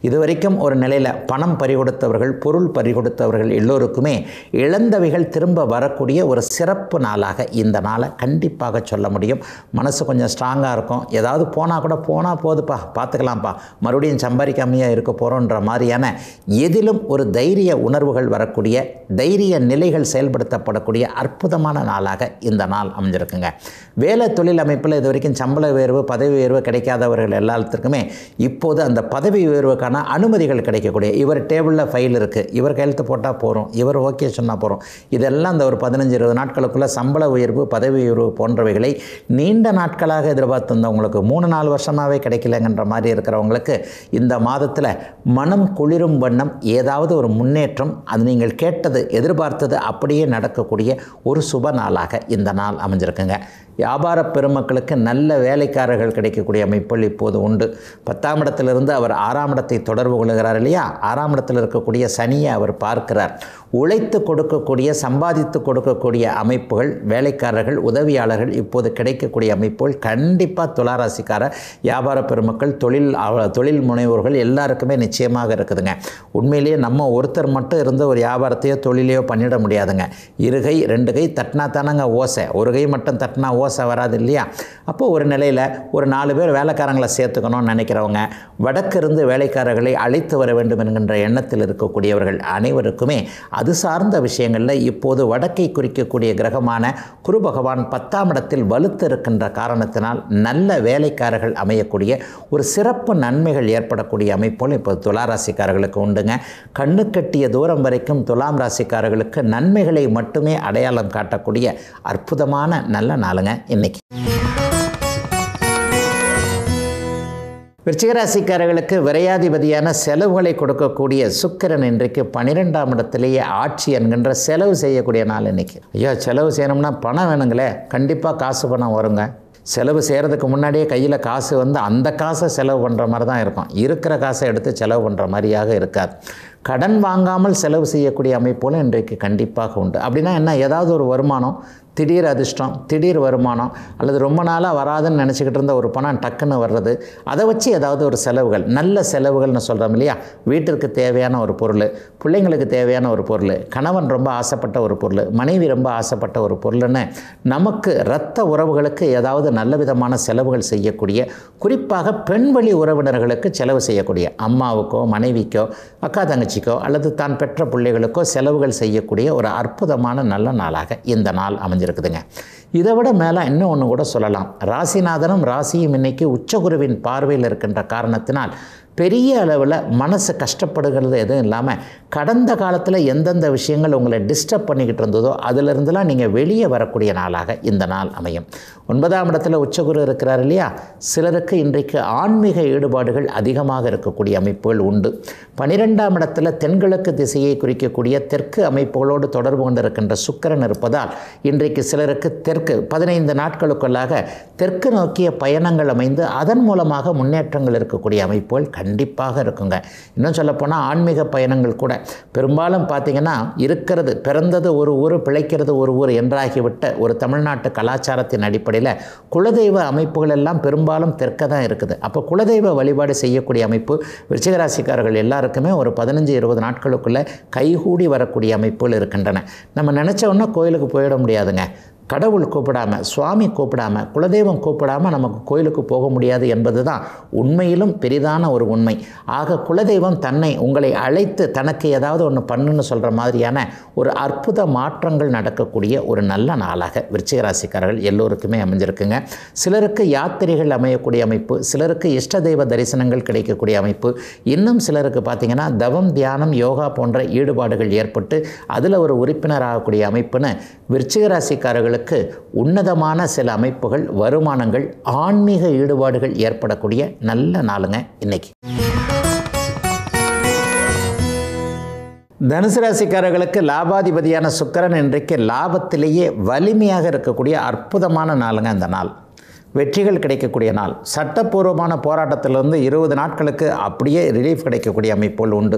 இதுவரைக்கும் ஒரு நிலையில் பணம் பறிகொடுத்தவர்கள், பொருள் பறிகொடுத்தவர்கள் எல்லோருக்குமே இழந்தவைகள் திரும்ப வரக்கூடிய ஒரு சிறப்பு நாளாக இந்த நாளை கண்டிப்பாக சொல்ல முடியும். மனசு கொஞ்சம் ஸ்ட்ராங்காக இருக்கும். ஏதாவது போனால் கூட போனால் போதுப்பா, பார்த்துக்கலாம்ப்பா, மறுபடியும் சம்பாதிக்காமையாக இருக்க போகிறோன்ற மாதிரியான எதிலும் ஒரு தைரிய உணர்வுகள் வரக்கூடிய, தைரிய நிலைகள் செயல்படுத்தப்படக்கூடிய அற்புதமான நாளாக இந்த நாள் அமைஞ்சிருக்குங்க. வேலை தொழில் அமைப்பில் இது வரைக்கும் சம்பள உயர்வு, பதவி உயர்வு கிடைக்காதவர்கள் எல்லாத்துக்குமே இப்போது அந்த பதவி உயர்வுக்கான அனுமதிகள் கிடைக்கக்கூடிய, இவர் டேபிளில் ஃபைல் இருக்குது, இவர் கையெழுத்து போட்டால் போகிறோம், இவர் ஓகே சொன்னால் போகிறோம், இதெல்லாம் அந்த ஒரு 15-20 நாட்களுக்குள்ளே சம்பள உயர்வு, பதவி உயர்வு போன்றவைகளை நீண்ட நாட்களாக எதிர்பார்த்துருந்தவங்களுக்கு 3-4 வருஷமாகவே கிடைக்கலங்கிற மாதிரி இருக்கிறவங்களுக்கு இந்த மாதத்தில் மனம் குளிரும் வண்ணம் ஏதாவது ஒரு முன்னேற்றம், அது நீங்கள் கேட்டது, எதிர்பார்த்தது அப்படியே நடக்கக்கூடிய ஒரு சுப நாளாக இந்த நாள் அமைஞ்சிருக்குங்க. வியாபார பெருமக்களுக்கு நல்ல வேலைக்காரர்கள் கிடைக்கக்கூடிய அமைப்புகள் இப்போது உண்டு. 10ஆம் இடத்திலிருந்து அவர் 6ஆம் இடத்தை தொடர்பு கொள்கிறார் இல்லையா? 6ஆம் இடத்தில் இருக்கக்கூடிய சனியை அவர் பார்க்கிறார். உழைத்து கொடுக்கக்கூடிய, சம்பாதித்து கொடுக்கக்கூடிய அமைப்புகள், வேலைக்காரர்கள், உதவியாளர்கள் இப்போது கிடைக்கக்கூடிய அமைப்புகள் கண்டிப்பாக துளாராசிக்கார வியாபார பெருமக்கள், தொழில் முனைவோர்கள் எல்லாருக்குமே நிச்சயமாக இருக்குதுங்க. உண்மையிலேயே நம்ம ஒருத்தர் மட்டும் இருந்து ஒரு வியாபாரத்தையோ தொழிலையோ பண்ணிட முடியாதுங்க. 2 கை 2 கை தட்டினா தானங்க ஓசை, ஒரு கை மட்டும் தட்டினா ஓசை வராது இல்லையா? அப்போது ஒரு நிலையில் ஒரு 4 பேர் வேலைக்காரங்களை சேர்த்துக்கணும்னு நினைக்கிறவங்க, வடக்கிருந்து வேலைக்காரர்களை அழைத்து வர வேண்டும் என்கின்ற எண்ணத்தில் இருக்கக்கூடியவர்கள் அனைவருக்குமே அது சார்ந்த விஷயங்களில் இப்போது வடக்கை குறிக்கக்கூடிய கிரகமான குரு பகவான் 10ஆம் இடத்தில் வலுத்து இருக்கின்ற காரணத்தினால் நல்ல வேலைக்காரர்கள் அமையக்கூடிய ஒரு சிறப்பு நன்மைகள் ஏற்படக்கூடிய அமைப்புகள் இப்போ துளாராசிக்காரர்களுக்கு உண்டுங்க. கண்ணு கட்டிய தூரம் வரைக்கும் துலாம் ராசிக்காரர்களுக்கு நன்மைகளை மட்டுமே அடையாளம் காட்டக்கூடிய அற்புதமான நல்ல நாளுங்க இன்னைக்கு. விருச்சிகராசிக்காரர்களுக்கு விரையாதிபதியான செலவுகளை கொடுக்கக்கூடிய சுக்கிரன் இன்றைக்கு 12ஆம் இடத்திலேயே ஆட்சி என்கின்ற செலவு செய்யக்கூடிய நாள் இன்னைக்கு. ஐயா, செலவு செய்யணும்னா பணம் வேணுங்களே, கண்டிப்பாக காசு பணம் வருங்க. செலவு செய்கிறதுக்கு முன்னாடியே கையில் காசு வந்து அந்த காசை செலவு பண்ணுற மாதிரி தான் இருக்கும். இருக்கிற காசை எடுத்து செலவு பண்ணுற மாதிரியாக இருக்காது. கடன் வாங்காமல் செலவு செய்யக்கூடிய அமைப்புகளும் இன்றைக்கு கண்டிப்பாக உண்டு. அப்படின்னா என்ன, ஏதாவது ஒரு வருமானம் திடீர் அதிர்ஷ்டம், திடீர் வருமானம், அல்லது ரொம்ப நாளாக வராதுன்னு நினச்சிக்கிட்டு இருந்த ஒரு பணம் டக்குன்னு வர்றது, அதை வச்சு ஏதாவது ஒரு செலவுகள், நல்ல செலவுகள்னு சொல்கிறோம் இல்லையா, வீட்டிற்கு தேவையான ஒரு பொருள், பிள்ளைங்களுக்கு தேவையான ஒரு பொருள், கணவன் ரொம்ப ஆசைப்பட்ட ஒரு பொருள், மனைவி ரொம்ப ஆசைப்பட்ட ஒரு பொருள்னு நமக்கு இரத்த உறவுகளுக்கு ஏதாவது நல்ல விதமான செலவுகள் செய்யக்கூடிய, குறிப்பாக பெண்வழி உறவினர்களுக்கு செலவு செய்யக்கூடிய, அம்மாவுக்கோ மனைவிக்கோ அக்கா தங்கச்சிக்கோ அல்லது தான் பெற்ற பிள்ளைகளுக்கோ செலவுகள் செய்யக்கூடிய ஒரு அற்புதமான நல்ல நாளாக இந்த நாள் அமைஞ்சிருக்குதுங்க. இதை விட மேலே இன்னும் ஒன்று கூட சொல்லலாம். ராசிநாதனும் ராசியும் இன்னைக்கு உச்சகுருவின் பார்வையில் இருக்கின்ற காரணத்தினால் பெரிய அளவில் மனசு கஷ்டப்படுகிறது எதுவும் இல்லாமல், கடந்த காலத்தில் எந்தெந்த விஷயங்கள் உங்களை டிஸ்டர்ப் பண்ணிக்கிட்டு இருந்ததோ அதிலிருந்துலாம் நீங்கள் வெளியே வரக்கூடிய நாளாக இந்த நாள் அமையும். 9ஆம் இடத்துல உச்சகுரு இருக்கிறார் இல்லையா, சிலருக்கு இன்றைக்கு ஆன்மீக ஈடுபாடுகள் அதிகமாக இருக்கக்கூடிய அமைப்புகள் உண்டு. 12ஆம் இடத்துல தென்கிழக்கு திசையை குறிக்கக்கூடிய தெற்கு அமைப்புகளோடு தொடர்பு கொண்டிருக்கின்ற சுக்கிரன் இருப்பதால் இன்றைக்கு சிலருக்கு தெற்கு 15 நாட்களுக்குள்ளாக தெற்கு நோக்கிய பயணங்கள் அமைந்து அதன் மூலமாக முன்னேற்றங்கள் இருக்கக்கூடிய அமைப்புகள் கண்டிப்பாக இருக்குங்க. இன்னும் சொல்லப்போனால் ஆன்மீக பயணங்கள் கூட பெரும்பாலும் பார்த்திங்கன்னா இருக்கிறது, பிறந்தது ஒரு ஊர் பிழைக்கிறது ஒரு ஊர் என்றாகிவிட்ட ஒரு தமிழ்நாட்டு கலாச்சாரத்தின் அடிப்படையில் குலதெய்வ அமைப்புகள் எல்லாம் பெரும்பாலும் தெற்க தான் இருக்குது. அப்போ குலதெய்வ வழிபாடு செய்யக்கூடிய அமைப்பு விருச்சிகராசிக்காரர்கள் எல்லாருக்குமே ஒரு 15-20 நாட்களுக்குள்ளே கைகூடி வரக்கூடிய அமைப்புகள் இருக்கின்றன. நம்ம நினச்ச உடனே கோயிலுக்கு போயிட முடியாதுங்க. கடவுள் கூப்பிடாமல், சுவாமி கூப்பிடாமல், குலதெய்வம் கூப்பிடாமல் நமக்கு கோயிலுக்கு போக முடியாது என்பது தான் உண்மையிலும் பெரிதான ஒரு உண்மை. ஆக குலதெய்வம் தன்னை உங்களை அழைத்து தனக்கு ஏதாவது ஒன்று பண்ணுன்னு சொல்கிற மாதிரியான ஒரு அற்புத மாற்றங்கள் நடக்கக்கூடிய ஒரு நல்ல நாளாக விருச்சிகராசிக்காரர்கள் எல்லோருக்குமே அமைஞ்சிருக்குங்க. சிலருக்கு யாத்திரைகள் அமையக்கூடிய அமைப்பு, சிலருக்கு இஷ்ட தெய்வ தரிசனங்கள் கிடைக்கக்கூடிய அமைப்பு, இன்னும் சிலருக்கு பார்த்திங்கன்னா தவம், தியானம், யோகா போன்ற ஈடுபாடுகள் ஏற்பட்டு அதில் ஒரு உறுப்பினராகக்கூடிய அமைப்புன்னு விருச்சிகராசிக்காரர்களுக்கு உன்னதமான சில அமைப்புகள், வருமானங்கள், ஆன்மீக ஈடுபாடுகள் ஏற்படக்கூடிய நல்ல நாளுங்க இன்னைக்கு. தனுசு ராசிக்காரர்களுக்கு லாபாதிபதியான சுக்கிரன் இன்றைக்கு லாபத்திலேயே வலிமையாக இருக்கக்கூடிய அற்புதமான நாளுங்க இந்த நாள். வெற்றிகள் கிடைக்கக்கூடிய நாள். சட்டப்பூர்வமான போராட்டத்திலிருந்து 20 நாட்களுக்கு அப்படியே ரிலீஃப் கிடைக்கக்கூடிய அமைப்புகள் உண்டு.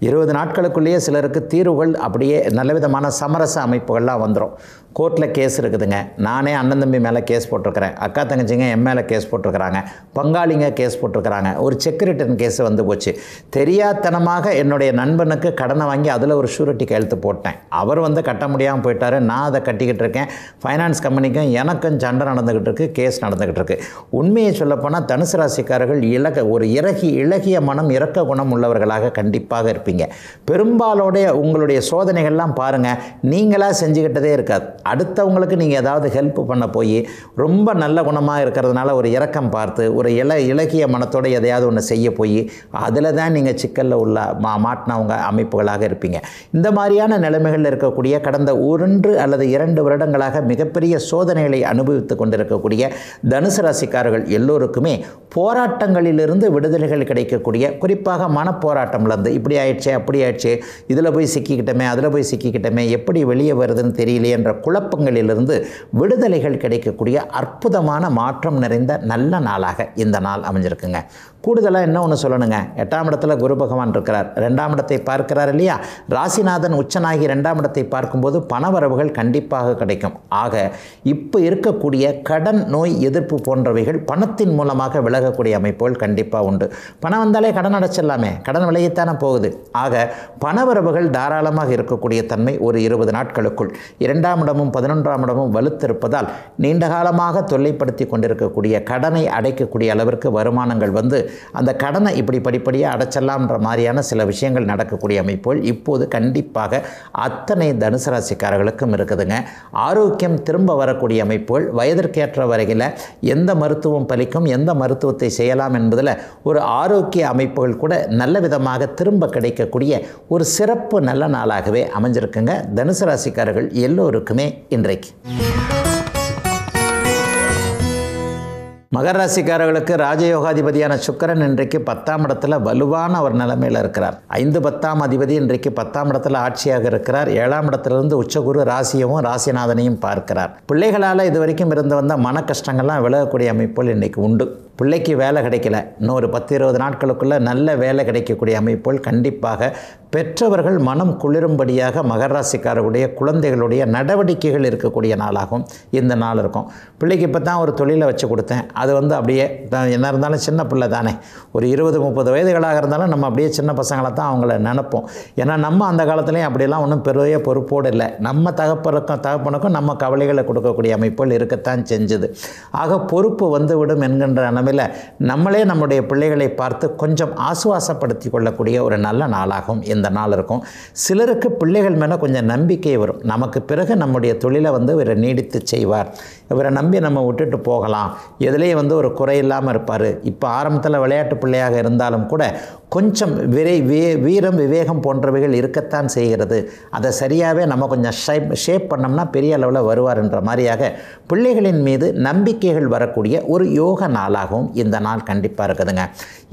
20 நாட்களுக்குள்ளேயே சிலருக்கு தீர்வுகள் அப்படியே நல்ல விதமான சமரச அமைப்புகள்லாம் வந்துடும். கோர்ட்டில் கேஸ் இருக்குதுங்க, நானே அண்ணன் தம்பி மேலே கேஸ் போட்டிருக்கிறேன், அக்கா தங்கச்சிங்க என் மேலே கேஸ் போட்டிருக்கிறாங்க, பங்காளிங்க கேஸ் போட்டிருக்கிறாங்க, ஒரு செக் ரிட்டர்ன் கேஸ் வந்து போச்சு, தெரியாதனமாக என்னுடைய நண்பனுக்கு கடனை வாங்கி அதில் ஒரு ஷூரிட்டி கையெழுத்து போட்டேன், அவர் வந்து கட்ட முடியாமல் போயிட்டார், நான் அதை கட்டிக்கிட்டு இருக்கேன், ஃபைனான்ஸ் கம்பெனிக்கும் எனக்கும் சண்டை நடந்துக்கிட்டு இருக்குது, கேஸ் நடந்துக்கிட்டு இருக்குது. உண்மையை சொல்லப்போனால் தனுசு ராசிக்காரர்கள் ஒரு இளகிய மனம், இரக்க குணம் உள்ளவர்களாக கண்டிப்பாக இருப்பீங்க. பெரும்பாலோடைய உங்களுடைய சோதனைகள்லாம் பாருங்கள், நீங்களாக செஞ்சுக்கிட்டதே இருக்காது. அடுத்தவங்களுக்கு நீங்கள் ஏதாவது ஹெல்ப் பண்ண போய் ரொம்ப நல்ல குணமாக இருக்கிறதுனால ஒரு இரக்கம் பார்த்து ஒரு இலகிய மனத்தோடு எதையாவது ஒன்று செய்ய போய் அதில் தான் நீங்கள் சிக்கலில் உள்ள மாட்டினவங்க அமைப்புகளாக இருப்பீங்க. இந்த மாதிரியான நிலைமைகளில் இருக்கக்கூடிய கடந்த 1 அல்லது 2 வருடங்களாக மிகப்பெரிய சோதனைகளை அனுபவித்து கொண்டிருக்கக்கூடிய தனுசு ராசிக்காரர்கள் எல்லோருக்குமே போராட்டங்களிலிருந்து விடுதலைகள் கிடைக்கக்கூடிய, குறிப்பாக மனப்போராட்டம்லேருந்து இப்படி ஆயிடுச்சே அப்படி ஆயிடுச்சு, இதில் போய் சிக்கிக்கிட்டமே அதில் போய் சிக்கிக்கிட்டமே, எப்படி வெளியே வருதுன்னு தெரியலையே என்ற குழப்பங்களிலிருந்து விடுதலைகள் கிடைக்கக்கூடிய அற்புதமான மாற்றம் நிறைந்த நல்ல நாளாக இந்த நாள் அமைஞ்சிருக்குங்க. கூடுதலாக என்ன ஒன்று சொல்லணுங்க, 8ஆம் இடத்துல குரு பகவான் இருக்கிறார், 2ஆம் இடத்தை பார்க்கிறார் இல்லையா, ராசிநாதன் உச்சனாகி 2ஆம் இடத்தை பார்க்கும்போது பணவரவுகள் கண்டிப்பாக கிடைக்கும். ஆக இப்போ இருக்கக்கூடிய கடன், நோய் எதிர்ப்பு போன்றவைகள் பணத்தின் மூலமாக விலகக்கூடிய அமைப்புகள் கண்டிப்பாக உண்டு. பணம் வந்தாலே கடன் அடைச்சிடலாமே, கடன் விலையத்தானே போகுது. ஆக பணவரவுகள் தாராளமாக இருக்கக்கூடிய தன்மை ஒரு 20 நாட்களுக்குள். 2ஆம் இடமும் 11ஆம் இடமும் வலுத்திருப்பதால் நீண்ட காலமாக தொல்லைப்படுத்தி கொண்டிருக்கக்கூடிய கடனை அடைக்கக்கூடிய அளவிற்கு வருமானங்கள் வந்து அந்த கடனை இப்படி படிப்படியாக அடைச்சலாம்ன்ற மாதிரியான சில விஷயங்கள் நடக்கக்கூடிய அமைப்புகள் இப்போது கண்டிப்பாக அத்தனை தனுசு ராசிக்காரர்களுக்கும் இருக்குதுங்க. ஆரோக்கியம் திரும்ப வரக்கூடிய அமைப்புகள், வயதிற்கேற்ற வரையில் எந்த மருத்துவம் பலிக்கும், எந்த மருத்துவத்தை செய்யலாம் என்பதில் ஒரு ஆரோக்கிய அமைப்புகள் கூட நல்ல விதமாக திரும்ப கிடைக்கக்கூடிய ஒரு சிறப்பு நல்ல நாளாகவே அமைஞ்சிருக்குங்க தனுசு ராசிக்காரர்கள் எல்லோருக்குமே இன்றைக்கு. மகர ராசிக்காரர்களுக்கு ராஜயோகாதிபதியான சுக்கிரன் இன்றைக்கு 10ஆம் இடத்துல வலுவான ஒரு நிலைமையில் இருக்கிறார். 5-10ஆம் அதிபதி இன்றைக்கு 10ஆம் இடத்துல ஆட்சியாக இருக்கிறார். 7ஆம் இடத்திலிருந்து உச்சகுரு ராசியவும் ராசிநாதனையும் பார்க்கிறார். பிள்ளைகளால் இதுவரைக்கும் இருந்து வந்த மன கஷ்டங்கள்லாம் விலகக்கூடிய அமைப்புகள் இன்றைக்கு உண்டு. பிள்ளைக்கு வேலை கிடைக்கல, இன்னும் ஒரு 10-20 நாட்களுக்குள்ளே நல்ல வேலை கிடைக்கக்கூடிய அமைப்புகள் கண்டிப்பாக பெற்றவர்கள் மனம் குளிரும்படியாக மகர ராசிக்காரர்களுடைய குழந்தைகளுடைய நடவடிக்கைகள் இருக்கக்கூடிய நாளாகவும் இந்த நாள் இருக்கும். பிள்ளைக்கு இப்போ தான் ஒரு தொழிலை வச்சு கொடுத்தேன், அது அப்படியே என்ன இருந்தாலும் சின்ன பிள்ளை தானே, ஒரு 20-30 வயதுகளாக இருந்தாலும் நம்ம அப்படியே சின்ன பசங்களை தான் அவங்கள நினைப்போம். ஏன்னா நம்ம அந்த காலத்துலேயும் அப்படிலாம் ஒன்றும் பெரிய பொறுப்போடு இல்லை, நம்ம தகப்பனுக்கும் நம்ம கவலைகளை கொடுக்கக்கூடிய அமைப்புகள் இருக்கத்தான் செஞ்சுது. ஆக பொறுப்பு வந்துவிடும் என்கின்ற நிலைமையில் நம்மளே நம்முடைய பிள்ளைகளை பார்த்து கொஞ்சம் ஆசுவாசப்படுத்தி கொள்ளக்கூடிய ஒரு நல்ல நாளாகவும் இந்த நாள் இருக்கும். சிலருக்கு பிள்ளைகள் மேலே கொஞ்சம் நம்பிக்கை வரும், நமக்கு பிறகு நம்முடைய தொழிலை இவரை நீடித்து செய்வார், இவரை நம்பி நம்ம விட்டுட்டு போகலாம், எதுலேயும் ஒரு குறை இல்லாமல் இருப்பார். இப்போ ஆரம்பத்தில் விளையாட்டு பிள்ளையாக இருந்தாலும் கூட கொஞ்சம் வீரம் விவேகம் போன்றவைகள் இருக்கத்தான் செய்கிறது, அதை சரியாகவே நம்ம கொஞ்சம் ஷேப் பண்ணோம்னா பெரிய அளவில் வருவார் என்ற மாதிரியாக பிள்ளைகளின் மீது நம்பிக்கைகள் வரக்கூடிய ஒரு யோக நாளாகவும் இந்த நாள் கண்டிப்பாக இருக்குதுங்க.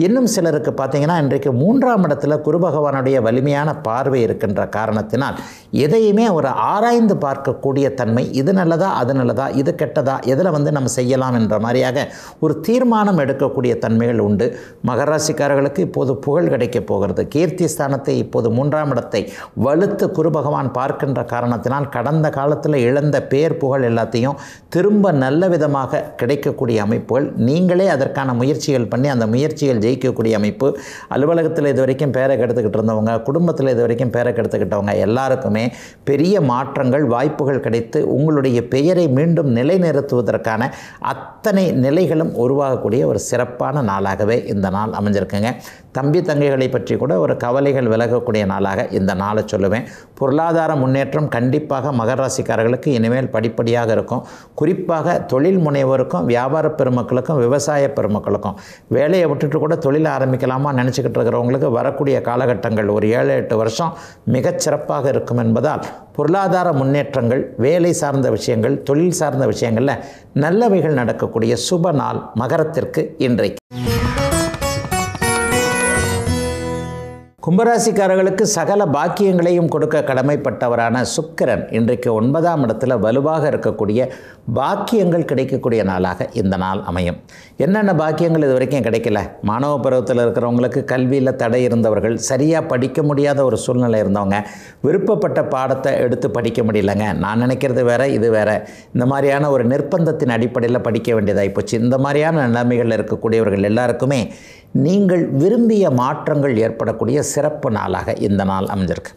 இன்னும் சிலருக்கு பார்த்திங்கன்னா இன்றைக்கு 3ஆம் இடத்துல குரு பகவானுடைய வலிமையான பார்வை இருக்கின்ற காரணத்தினால் எதையுமே ஒரு ஆராய்ந்து பார்க்கக்கூடிய தன்மை, இது நல்லதா அது நல்லதா இது கெட்டதா எதில் நம்ம செய்யலாம் என்ற மாதிரியாக ஒரு தீர்மானம் எடுக்கக்கூடிய தன்மைகள் உண்டு. மகர ராசிக்காரர்களுக்கு இப்போது புகழ் கிடைக்கப் போகிறது. கீர்த்தி ஸ்தானத்தை இப்போது 3ஆம் இடத்தை வலுத்து குரு பகவான் பார்க்கின்ற காரணத்தினால் கடந்த காலத்தில் இழந்த பேர் புகழ் எல்லாத்தையும் திரும்ப நல்ல விதமாக கிடைக்கக்கூடிய அமைப்புகள், நீங்களே அதற்கான முயற்சிகள் பண்ணி அந்த முயற்சிகள் ஜெயிக்கக்கூடிய அமைப்பு. அலுவலகத்தில் இது வரைக்கும் பேரை கெடுத்துக்கிட்டு இருந்தவங்க, குடும்பத்தில் இது வரைக்கும் பேரை கெடுத்துக்கிட்டவங்க எல்லாருக்குமே பெரிய மாற்றங்கள் வாய்ப்புகள் கிடைத்து உங்களுடைய பெயரை மீண்டும் நிலைநிறுத்துவதற்கான அத்தனை நிலைகளும் உருவாகக்கூடிய ஒரு சிறப்பான நாளாகவே இந்த நாள் அமைஞ்சிருக்குங்க. தம்பி தங்கைகளை பற்றி கூட ஒரு கவலைகள் விலகக்கூடிய நாளாக இந்த நாளை சொல்லுவேன். பொருளாதார முன்னேற்றம் கண்டிப்பாக மகர ராசிக்காரர்களுக்கு இனிமேல் படிப்படியாக இருக்கும். குறிப்பாக தொழில் முனைவோருக்கும் வியாபார பெருமக்களுக்கும் விவசாய பெருமக்களுக்கும் வேலையை விட்டுட்டு கூட தொழில் ஆரம்பிக்கலாமா நினச்சிக்கிட்டு இருக்கிறவங்களுக்கு வரக்கூடிய காலகட்டங்கள் ஒரு 7-8 வருஷம் மிகச்சிறப்பாக இருக்கும் என்பதால் பொருளாதார முன்னேற்றங்கள், வேலை சார்ந்த விஷயங்கள், தொழில் சார்ந்த விஷயங்களில் நல்லவைகள் நடக்கக்கூடிய சுப நாள் மகரத்திற்கு இன்றைக்கு. கும்பராசிக்காரர்களுக்கு சகல பாக்கியங்களையும் கொடுக்க கடமைப்பட்டவரான சுக்கிரன் இன்றைக்கு 9ஆம் இடத்துல வலுவாக இருக்கக்கூடிய பாக்கியங்கள் கிடைக்கக்கூடிய நாளாக இந்த நாள் அமையும். என்னென்ன பாக்கியங்கள் இது வரைக்கும் கிடைக்கல? மாணவ பருவத்தில் இருக்கிறவங்களுக்கு கல்வியில் தடை இருந்தவர்கள், சரியாக படிக்க முடியாத ஒரு சூழ்நிலை இருந்தவங்க, விருப்பப்பட்ட பாடத்தை எடுத்து படிக்க முடியலங்க, நான் நினைக்கிறது வேறு இது வேறு, இந்த மாதிரியான ஒரு நிர்பந்தத்தின் அடிப்படையில் படிக்க வேண்டியதாகி போச்சு. இந்த மாதிரியான நிலைமைகளில் இருக்கக்கூடியவர்கள் எல்லாருக்குமே நீங்கள் விரும்பிய மாற்றங்கள் ஏற்படக்கூடிய சிறப்பு நாளாக இந்த நாள் அமைஞ்சிருக்கு.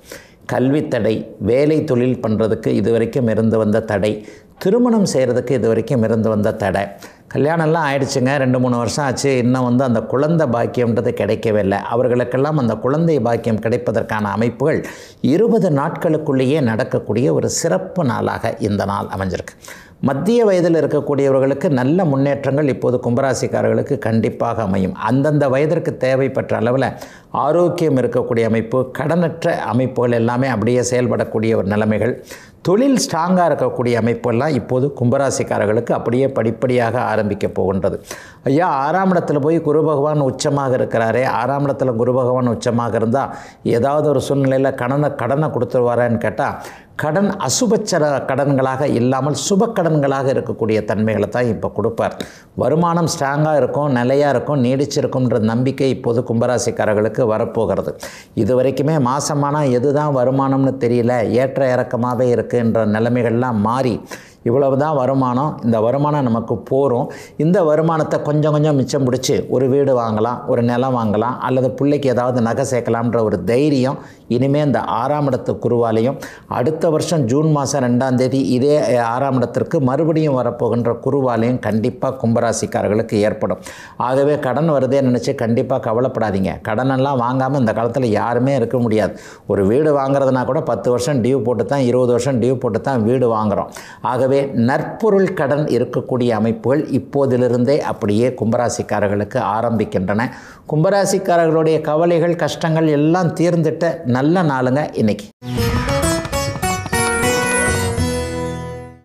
கல்வி தடை, வேலை தொழில் பண்ணுறதுக்கு இது வரைக்கும் இருந்து வந்த தடை, திருமணம் செய்கிறதுக்கு இது வரைக்கும் இருந்து வந்த தடை, கல்யாணம்லாம் ஆயிடுச்சுங்க, 2-3 வருஷம் ஆச்சு, இன்னும் அந்த குழந்தை பாக்கியம்ன்றது கிடைக்கவே இல்லை, அவர்களுக்கெல்லாம் அந்த குழந்தை பாக்கியம் கிடைப்பதற்கான அமைப்புகள் 20 நாட்களுக்குள்ளேயே நடக்கக்கூடிய ஒரு சிறப்பு நாளாக இந்த நாள் அமைஞ்சிருக்கு. மத்திய வயதில் இருக்கக்கூடியவர்களுக்கு நல்ல முன்னேற்றங்கள் இப்போது கும்பராசிக்காரர்களுக்கு கண்டிப்பாக அமையும். அந்தந்த வயதிற்கு தேவைப்பட்ட அளவில் ஆரோக்கியம் இருக்கக்கூடிய அமைப்பு, கடனற்ற அமைப்புகள் எல்லாமே அப்படியே செயல்படக்கூடிய ஒரு நிலைமைகள், தொழில் ஸ்ட்ராங்காக இருக்கக்கூடிய அமைப்பெல்லாம் இப்போது கும்பராசிக்காரர்களுக்கு அப்படியே படிப்படியாக ஆரம்பிக்க போகின்றது. ஐயா 6ஆம் இடத்துல போய் குரு பகவான் உச்சமாக இருக்கிறாரே, 6ஆம் இடத்துல குரு பகவான் உச்சமாக இருந்தால் ஏதாவது ஒரு சூழ்நிலையில் கடனை கொடுத்துருவாரான்னு கேட்டால், கடன் அசுபச்சர கடன்களாக இல்லாமல் சுப கடன்களாக இருக்கக்கூடிய தன்மைகளை தான் இப்போ கொடுப்பார். வருமானம் ஸ்ட்ராங்காக இருக்கும், நிலையாக இருக்கும், நீடிச்சிருக்கும்ன்ற நம்பிக்கை இப்போது கும்பராசிக்காரர்களுக்கு வரப்போகிறது. இது வரைக்குமே மாதமானால் எது தான் வருமானம்னு தெரியல, ஏற்ற இறக்கமாகவே இருக்குன்ற நிலைமைகள்லாம் மாறி இவ்வளவு தான் வருமானம், இந்த வருமானம் நமக்கு போகிறோம், இந்த வருமானத்தை கொஞ்சம் கொஞ்சம் மிச்சம் பிடிச்சி ஒரு வீடு வாங்கலாம், ஒரு நிலம் வாங்கலாம், அல்லது பிள்ளைக்கு ஏதாவது நகை சேர்க்கலாம்ன்ற ஒரு தைரியம் இனிமேல் இந்த 6ஆம் இடத்து குருவாலையும் அடுத்த வருஷம் ஜூன் மாதம் 2ஆம் தேதி இதே 6ஆம் இடத்திற்கு மறுபடியும் வரப்போகின்ற குருவாலையும் கண்டிப்பாக கும்பராசிக்காரர்களுக்கு ஏற்படும். ஆகவே கடன் வருதே நினச்சி கண்டிப்பாக கவலைப்படாதீங்க. கடனெல்லாம் வாங்காமல் இந்த காலத்தில் யாருமே இருக்க முடியாது. ஒரு வீடு வாங்குறதுனா கூட 10 வருஷம் டியூ போட்டு தான், 20 வருஷம் டியூ போட்டு தான் வீடு வாங்குகிறோம். ஆகவே நற்பொருள் கடன் இருக்கக்கூடிய அமைப்புகள் இப்போதிலிருந்தே அப்படியே கும்பராசிக்காரர்களுக்கு ஆரம்பிக்கின்றன. கும்பராசிக்காரர்களுடைய கவலைகள் கஷ்டங்கள் எல்லாம் தீர்ந்துட்ட நல்ல நாளுங்க இன்னைக்கு.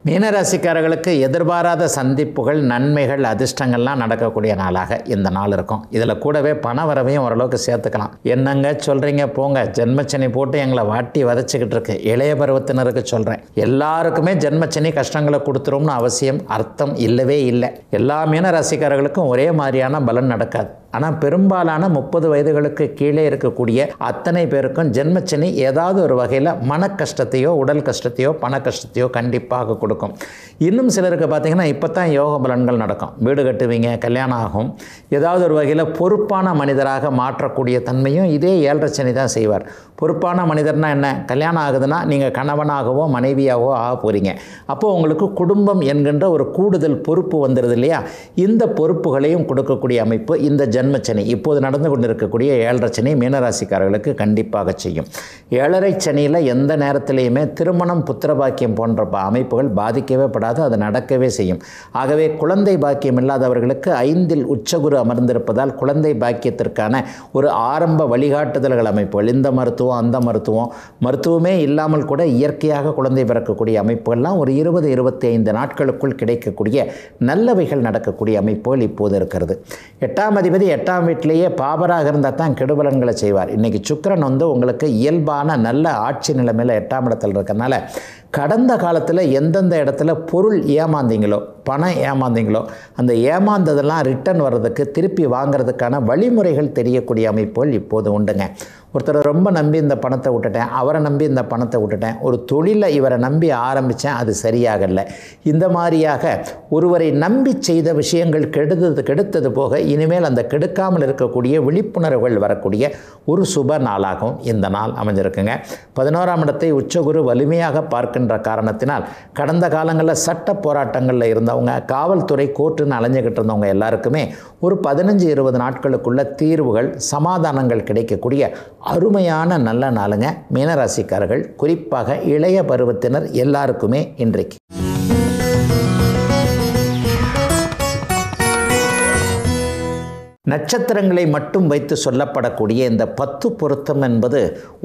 மீனராசிக்காரர்களுக்கு எதிர்பாராத சந்திப்புகள், நன்மைகள், அதிர்ஷ்டங்கள்லாம் நடக்கக்கூடிய நாளாக இந்த நாள் இருக்கும். இதில் கூடவே பண வரவையும் ஓரளவுக்கு சேர்த்துக்கலாம். என்னங்க சொல்கிறீங்க போங்க, ஜென்மச்சனி போட்டு எங்களை வாட்டி வதச்சிக்கிட்டு இருக்கு. இளைய பருவத்தினருக்கு சொல்கிறேன், எல்லாருக்குமே ஜென்மச்சனி கஷ்டங்களை கொடுத்துரும்னு அவசியம் அர்த்தம் இல்லவே இல்லை. எல்லா மீனராசிக்காரர்களுக்கும் ஒரே மாதிரியான பலன் நடக்காது. ஆனால் பெரும்பாலான 30 வயதுகளுக்கு கீழே இருக்கக்கூடிய அத்தனை பேருக்கும் ஜென்மச்சனி ஏதாவது ஒரு வகையில் மன கஷ்டத்தையோ, உடல் கஷ்டத்தையோ, பண கஷ்டத்தையோ கண்டிப்பாக கொடுக்கும். இன்னும் சிலருக்கு பார்த்திங்கன்னா இப்போ தான் யோக பலன்கள் நடக்கும். வீடு கட்டுவீங்க, கல்யாணம் ஆகும். ஏதாவது ஒரு வகையில் பொறுப்பான மனிதராக மாற்றக்கூடிய தன்மையும் இதே 7.5 சனி தான் செய்வார். பொறுப்பான மனிதர்னா என்ன? கல்யாணம் ஆகுதுன்னா நீங்கள் கணவனாகவோ மனைவியாகவோ ஆக போகிறீங்க. அப்போது உங்களுக்கு குடும்பம் என்கின்ற ஒரு கூடுதல் பொறுப்பு வந்துடுது இல்லையா? இந்த பொறுப்புகளையும் கொடுக்கக்கூடிய அமைப்பு இந்த ஜென்மச்சனி, இப்போது நடந்து கொண்டிருக்கக்கூடிய 7.5 சனி மீனராசிக்காரர்களுக்கு கண்டிப்பாக செய்யும். 7.5 சனியில் எந்த நேரத்திலையுமே திருமணம், புத்திரபாக்கியம் போன்ற அமைப்புகள் பாதிக்கவே படாது, அது நடக்கவே செய்யும். ஆகவே குழந்தை பாக்கியம் இல்லாதவர்களுக்கு 5இல் உச்சகுரு அமர்ந்திருப்பதால் குழந்தை பாக்கியத்திற்கான ஒரு ஆரம்ப வழிகாட்டுதல்கள் அமைப்புகள், இந்த மருத்துவம், அந்த மருத்துவமே இல்லாமல் கூட இயற்கையாக குழந்தை பிறக்கக்கூடிய அமைப்புகள்லாம் ஒரு 20-25 நாட்களுக்குள் கிடைக்கக்கூடிய நல்லவைகள் நடக்கக்கூடிய அமைப்புகள் இப்போது இருக்கிறது. 8ஆம் அதிபதி 8ஆம் வீட்டிலேயே பாபராக இருந்தால் தான் கெடுபலன்களை செய்வார். இன்றைக்கி சுக்கிரன் உங்களுக்கு இயல்பான நல்ல ஆட்சி நிலைமையில் 8ஆம் இடத்தில் இருக்கிறதுனால கடந்த காலத்தில் எந்தெந்த இடத்துல பொருள் ஏமாந்தீங்களோ, பணம் ஏமாந்தீங்களோ, அந்த ஏமாந்ததெல்லாம் ரிட்டர்ன் வர்றதுக்கு, திருப்பி வாங்கிறதுக்கான வழிமுறைகள் தெரியக்கூடிய அமைப்புகள் இப்போது உண்டுங்க. ஒருத்தரை ரொம்ப நம்பி இந்த பணத்தை விட்டுட்டேன், அவரை நம்பி இந்த பணத்தை விட்டுட்டேன், ஒரு தொழிலை இவரை நம்பி ஆரம்பித்தேன், அது சரியாகலை. இந்த மாதிரியாக ஒருவரை நம்பி செய்த விஷயங்கள் கெடுத்தது போக இனிமேல் அந்த கெடுக்காமல் இருக்கக்கூடிய விழிப்புணர்வுகள் வரக்கூடிய ஒரு சுப நாளாகவும் இந்த நாள் அமைஞ்சிருக்குங்க. 11ஆம் இடத்தை உச்சகுரு வலிமையாக பார்க்கின்ற காரணத்தினால் கடந்த காலங்களில் சட்ட போராட்டங்களில் இருந்தவங்க, காவல்துறை, கோர்ட்டுன்னு அலைஞ்சிக்கிட்டு இருந்தவங்க எல்லாருக்குமே ஒரு 15-20 நாட்களுக்குள்ள தீர்வுகள், சமாதானங்கள் கிடைக்கக்கூடிய அருமையான நல்ல நாளுங்க மீனராசிக்காரர்கள், குறிப்பாக இளைய பருவத்தினர் எல்லாருக்குமே இன்றைக்கு. நட்சத்திரங்களை மட்டும் வைத்து சொல்லப்படக்கூடிய இந்த 10 பொருத்தம் என்பது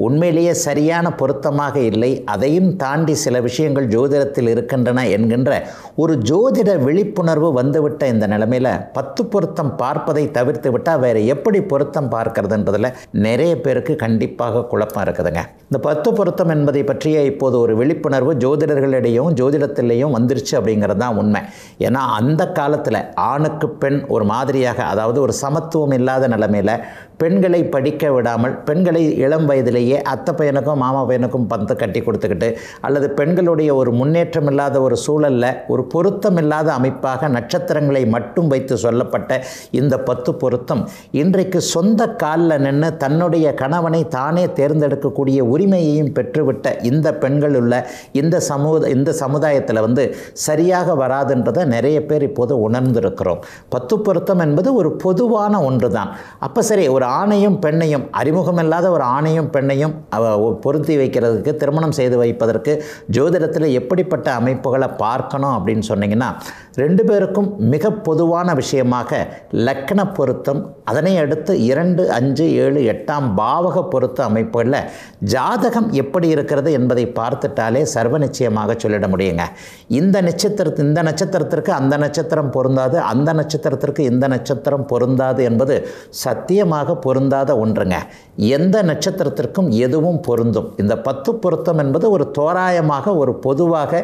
உண்மையிலேயே சரியான பொருத்தமாக இல்லை. அதையும் தாண்டி சில விஷயங்கள் ஜோதிடத்தில் இருக்கின்றன என்கின்ற ஒரு ஜோதிட விழிப்புணர்வு வந்துவிட்ட இந்த நிலைமையில் 10 பொருத்தம் பார்ப்பதை தவிர்த்து விட்டால் வேறு எப்படி பொருத்தம் பார்க்கறதுன்றதில் நிறைய பேருக்கு கண்டிப்பாக குழப்பம் இருக்குதுங்க. இந்த 10 பொருத்தம் என்பதை பற்றிய இப்போது ஒரு விழிப்புணர்வு ஜோதிடர்களிடையும் ஜோதிடத்திலேயும் வந்துருச்சு அப்படிங்கிறது தான் உண்மை. ஏன்னா அந்த காலத்தில் ஆணுக்கு பெண் ஒரு மாதிரியாக, அதாவது ஒரு சமத்துவம் இல்லாத நிலைமையில் பெண்களை படிக்க விடாமல், பெண்களை இளம் வயதிலேயே அத்தை பையனுக்கும் மாமா பையனுக்கும் பந்து கட்டி கொடுத்துக்கிட்டு, அல்லது பெண்களுடைய ஒரு முன்னேற்றம் இல்லாத ஒரு சூழலில் ஒரு பொருத்தம் இல்லாத அமைப்பாக நட்சத்திரங்களை மட்டும் வைத்து சொல்லப்பட்ட இந்த 10 பொருத்தம் இன்றைக்கு சொந்த காலில் நின்று தன்னுடைய கணவனை தானே தேர்ந்தெடுக்கக்கூடிய உரிமையையும் பெற்றுவிட்ட இந்த பெண்கள் உள்ள இந்த சமுதாயத்தில் சரியாக வராதுன்றதை நிறைய பேர் இப்போது உணர்ந்திருக்கிறோம். 10 பொருத்தம் என்பது ஒரு பொதுவான ஒன்று தான். அப்போ சரி, ஒரு ஆணையும் பெண்ணையும், அறிமுகமில்லாத ஒரு ஆணையும் பெண்ணையும் பொருத்தி வைக்கிறதுக்கு, திருமணம் செய்து வைப்பதற்கு ஜோதிடத்தில் எப்படிப்பட்ட அமைப்புகளை பார்க்கணும் அப்படின்னு சொன்னீங்கன்னா, 2 பேருக்கும் மிக பொதுவான விஷயமாக லக்ன பொருத்தம், அதனை அடுத்து 2, 5, 7, 8ஆம் பாவக பொருத்த அமைப்புகளில் ஜாதகம் எப்படி இருக்கிறது என்பதை பார்த்துட்டாலே சர்வ நிச்சயமாக சொல்லிட முடியுங்க. இந்த நட்சத்திரத்திற்கு அந்த நட்சத்திரம் பொருந்தாது, அந்த நட்சத்திரத்திற்கு இந்த நட்சத்திரம் பொருந்தாது என்பது சத்தியமாக பொருந்தாத ஒன்றுங்க. எந்த நட்சத்திரத்திற்கும் எதுவும் பொருந்தும். இந்த 10 பொருத்தம் என்பது ஒரு தோராயமாக, ஒரு பொதுவாக,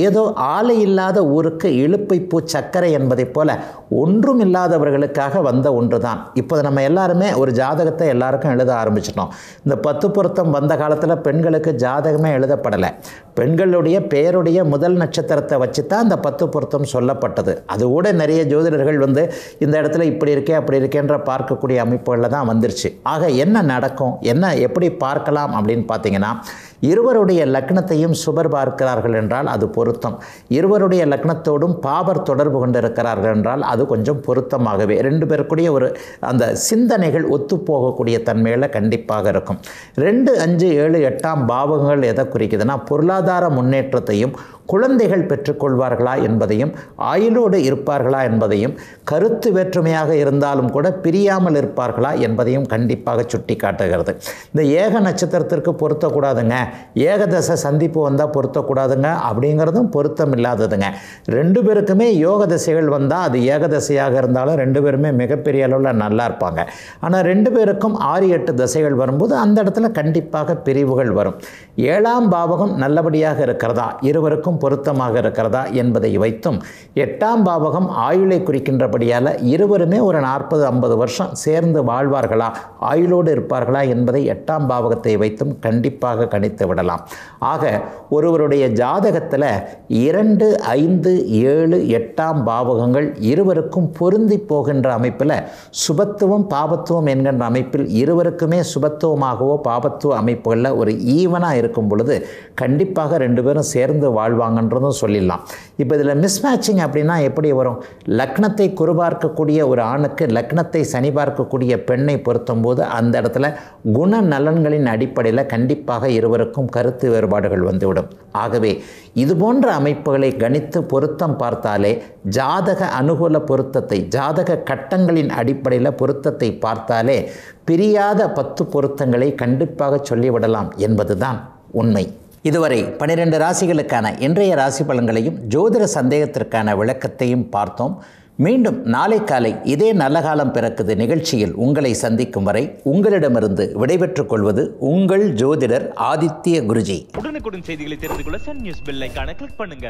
ஏதோ ஆளை இல்லாத ஊருக்கு இழுப்பைப்பூ சக்கரை என்பதைப் போல ஒன்றும் இல்லாதவர்களுக்காக வந்த ஒன்று தான். இப்போது நம்ம எல்லாருமே ஒரு ஜாதகத்தை எல்லாருக்கும் எழுத ஆரம்பிச்சிட்டோம். இந்த 10 பொருத்தம் வந்த காலத்தில் பெண்களுக்கு ஜாதகமே எழுதப்படலை. பெண்களுடைய பெயருடைய முதல் நட்சத்திரத்தை வச்சு தான் இந்த 10 பொருத்தம் சொல்லப்பட்டது. அது கூட நிறைய ஜோதிடர்கள் இந்த இடத்துல இப்படி இருக்கே அப்படி இருக்கேன்ற பார்க்கக்கூடிய அமைப்புகளில் தான் வந்துருச்சு. ஆக என்ன நடக்கும், எப்படி பார்க்கலாம் அப்படின்னு பார்த்தீங்கன்னா, இருவருடைய லக்னத்தையும் சுபர் பார்க்கிறார்கள் என்றால் அது பொருத்தம். இருவருடைய லக்னத்தோடும் பாபர் தொடர்பு கொண்டிருக்கிறார்கள் என்றால் அது கொஞ்சம் பொருத்தமாகவே 2 பேருக்குடைய ஒரு அந்த சிந்தனைகள் ஒத்துப்போகக்கூடிய தன்மையில் கண்டிப்பாக இருக்கும். 2, 5, 7, 8ஆம் பாவங்கள் எதை குறிக்குதுன்னா, பொருளாதார முன்னேற்றத்தையும் குழந்தைகள் பெற்றுக்கொள்வார்களா என்பதையும் ஆயுளோடு இருப்பார்களா என்பதையும் கருத்து வேற்றுமையாக இருந்தாலும் கூட பிரியாமல் இருப்பார்களா என்பதையும் கண்டிப்பாக சுட்டி காட்டுகிறது. இந்த ஏக நட்சத்திரத்திற்கு பொருத்தக்கூடாதுங்க, ஏகதசை சந்திப்பு வந்தால் பொருத்தக்கூடாதுங்க அப்படிங்கிறதும் பொருத்தம் இல்லாததுங்க. ரெண்டு பேருக்குமே யோக தசைகள் வந்தால் அது ஏகதசையாக இருந்தாலும் ரெண்டு பேருமே மிகப்பெரிய அளவில் நல்லா இருப்பாங்க. ஆனால் ரெண்டு பேருக்கும் 6-8 தசைகள் வரும்போது அந்த இடத்துல கண்டிப்பாக பிரிவுகள் வரும். 7ஆம் பாவகம் நல்லபடியாக இருக்கிறதா, இருவருக்கும் பொருத்தமாக இருக்கிறதா என்பதை வைத்தும் 8ஆம் பாவகம் ஆயுளை குறிக்கின்றபடியால் இருவருமே ஒரு 40-50 வருஷம் சேர்ந்து வாழ்வார்களா, ஆயுளோடு இருப்பார்களா என்பதை 8ஆம் பாவகத்தை வைத்தும் கண்டிப்பாக கணித்து விடலாம். ஆக ஒருவருடைய ஜாதகத்தில் 2, 5, 7, 8ஆம் பாவகங்கள் இருவருக்கும் பொருந்தி போகின்ற அமைப்பில் சுபத்துவம் பாபத்துவம் என்கின்ற அமைப்பில் இருவருக்குமே சுபத்துவமாகவோ பாபத்துவ அமைப்புகளில் ஒரு ஈவனாக இருக்கும் பொழுது கண்டிப்பாக ரெண்டு பேரும் சேர்ந்து வாழ்வாங்கன்றதும் சொல்லிடலாம். இப்போ இதில் மிஸ்மேட்சிங் அப்படின்னா எப்படி வரும்? லக்னத்தை குறிபார்க்கக்கூடிய ஒரு ஆணுக்கு லக்னத்தை சனி பார்க்கக்கூடிய பெண்ணை பொருத்தும் போது அந்த இடத்துல குண நலன்களின் அடிப்படையில் கண்டிப்பாக இருவருக்கும் கருத்து வேறுபாடுகள் வந்துவிடும். ஆகவே இது போன்ற அமைப்புகளை கணித்து பொருத்தம் பார்த்தாலே ஜாதக அனுகூல பொருத்தத்தை, ஜாதக கட்டங்களின் அடிப்படையில் பொருத்தத்தை பார்த்தாலே பிரியாத 10 பொருத்தங்களை கண்டிப்பாக சொல்லிவிடலாம் என்பதுதான் உண்மை. இதுவரை 12 ராசிகளுக்கான இன்றைய ராசி பலன்களையும் ஜோதிட சந்தேகத்திற்கான விளக்கத்தையும் பார்த்தோம். மீண்டும் நாளை காலை இதே நல்ல காலம் பிறக்குது நிகழ்ச்சியில் உங்களை சந்திக்கும் வரை உங்களிடமிருந்து விடைபெற்றுக் கொள்வது உங்கள் ஜோதிடர் ஆதித்ய குருஜி. உடனுக்குடன் செய்திகளை தெரிந்து கொள்ள சன் நியூஸ் பெல் ஐகானை கிளிக் பண்ணுங்க.